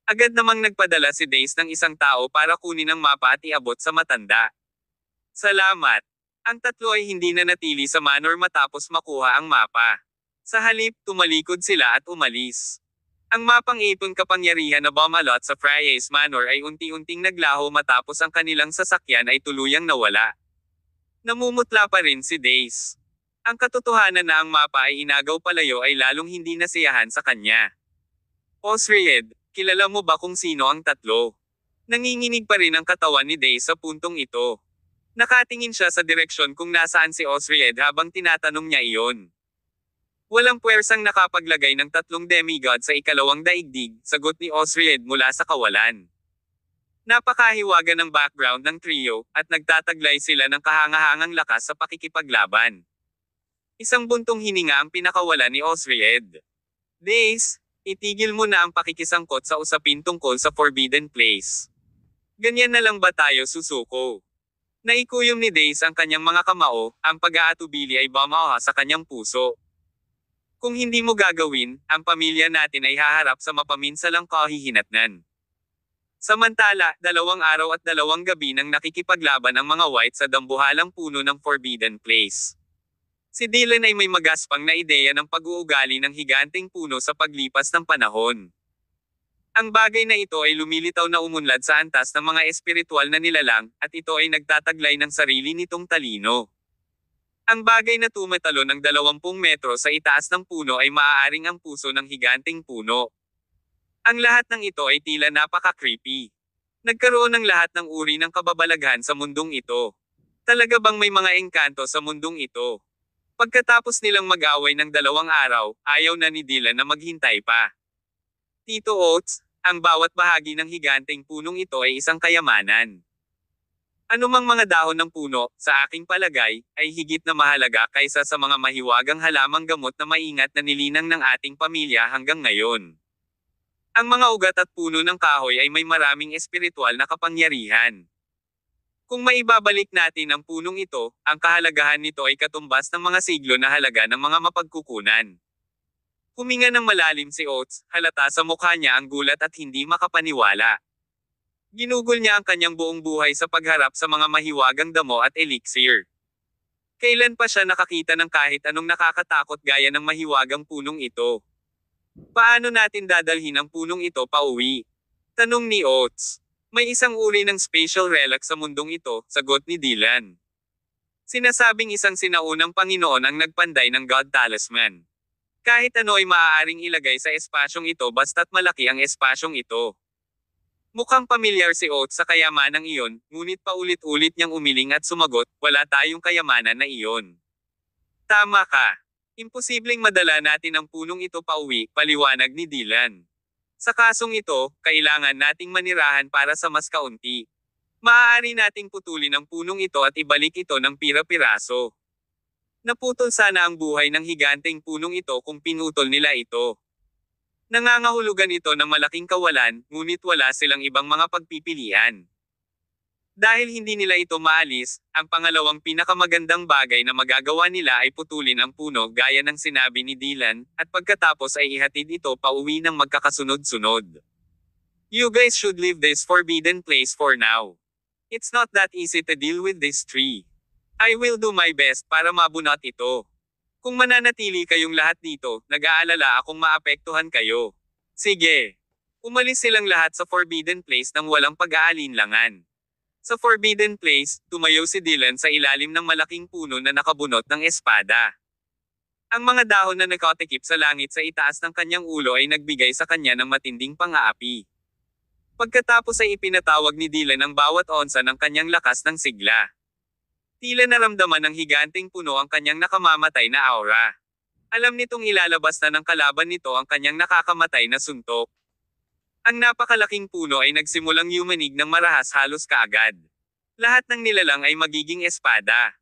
Agad namang nagpadala si Dace ng isang tao para kunin ang mapa at iabot sa matanda. Salamat. Ang tatlo ay hindi na natili sa manor matapos makuha ang mapa. Sa halip, tumalikod sila at umalis. Ang mapang ipon kapangyarihan na bumalot sa Freyes Manor ay unti-unting naglaho matapos ang kanilang sasakyan ay tuluyang nawala. Namumutla pa rin si Dace. Ang katotohanan na ang mapa ay inagaw palayo ay lalong hindi nasiyahan sa kanya. Osried, kilala mo ba kung sino ang tatlo? Nanginginig pa rin ang katawan ni Dace sa puntong ito. Nakatingin siya sa direksyon kung nasaan si Osried habang tinatanong niya iyon. Walang puwersang nakapaglagay ng tatlong demigod sa ikalawang daigdig, sagot ni Osried mula sa kawalan. Napakahiwaga ng background ng trio, at nagtataglay sila ng kahangahangang lakas sa pakikipaglaban. Isang buntong hininga ang pinakawalan ni Osried. Dace, itigil mo na ang pakikisangkot sa usapin tungkol sa Forbidden Place. Ganyan na lang ba tayo susuko? Naikuyom ni Dace ang kanyang mga kamao, ang pag-aatubili ay bumaha sa kanyang puso. Kung hindi mo gagawin, ang pamilya natin ay haharap sa mapaminsalang kahihinatnan. Samantala, 2 araw at 2 gabi nang nakikipaglaban ang mga white sa dambuhalang puno ng Forbidden Place. Si Dylan ay may magaspang na ideya ng pag-uugali ng higanteng puno sa paglipas ng panahon. Ang bagay na ito ay lumilitaw na umunlad sa antas ng mga espiritual na nilalang, at ito ay nagtataglay ng sarili nitong talino. Ang bagay na tumatalo ng 20 metro sa itaas ng puno ay maaaring ang puso ng higanteng puno. Ang lahat ng ito ay tila napaka-creepy. Nagkaroon ng lahat ng uri ng kababalaghan sa mundong ito. Talaga bang may mga engkanto sa mundong ito? Pagkatapos nilang mag-away ng 2 araw, ayaw na ni Dylan na maghintay pa. Tito Oates, ang bawat bahagi ng higanteng punong ito ay isang kayamanan. Anumang mga dahon ng puno, sa aking palagay, ay higit na mahalaga kaysa sa mga mahiwagang halamang gamot na maingat na nilinang ng ating pamilya hanggang ngayon. Ang mga ugat at puno ng kahoy ay may maraming espiritual na kapangyarihan. Kung maibabalik natin ang punong ito, ang kahalagahan nito ay katumbas ng mga siglo na halaga ng mga mapagkukunan. Huminga ng malalim si Oates, halata sa mukha niya ang gulat at hindi makapaniwala. Ginugol niya ang kanyang buong buhay sa pagharap sa mga mahiwagang damo at elixir. Kailan pa siya nakakita ng kahit anong nakakatakot gaya ng mahiwagang punong ito? Paano natin dadalhin ang punong ito pauwi? Tanong ni Oates. May isang uri ng spatial relic sa mundong ito, sagot ni Dylan. Sinasabing isang sinaunang Panginoon ang nagpanday ng God Talisman. Kahit ano ay maaaring ilagay sa espasyong ito basta't malaki ang espasyong ito. Mukhang pamilyar si Oates sa kayamanang iyon, ngunit paulit-ulit niyang umiling at sumagot, wala tayong kayamanan na iyon. Tama ka. Imposibleng madala natin ang punong ito pauwi, paliwanag ni Dylan. Sa kasong ito, kailangan nating manirahan para sa mas kaunti. Maaari nating putulin ang punong ito at ibalik ito ng pira-piraso. Naputol sana ang buhay ng higanteng punong ito kung pinutol nila ito. Nangangahulugan ito ng malaking kawalan, ngunit wala silang ibang mga pagpipilian. Dahil hindi nila ito maalis, ang pangalawang pinakamagandang bagay na magagawa nila ay putulin ang puno gaya ng sinabi ni Dylan, at pagkatapos ay ihatid ito pauwi ng magkakasunod-sunod. You guys should leave this forbidden place for now. It's not that easy to deal with this tree. I will do my best para mabunot ito. Kung mananatili kayong lahat dito, nag-aalala akong maapektuhan kayo. Sige. Umalis silang lahat sa Forbidden Place nang walang pag-aalinlangan. Sa Forbidden Place, tumayo si Dylan sa ilalim ng malaking puno na nakabunot ng espada. Ang mga dahon na nakatikip sa langit sa itaas ng kanyang ulo ay nagbigay sa kanya ng matinding pang-aapi. Pagkatapos ay ipinatawag ni Dylan ang bawat onsa ng kanyang lakas ng sigla. Tila naramdaman ng higanteng puno ang kanyang nakamamatay na aura. Alam nitong ilalabas na ng kalaban nito ang kanyang nakakamatay na suntok. Ang napakalaking puno ay nagsimulang yumanig ng marahas halos kaagad. Lahat ng nilalang ay magiging espada.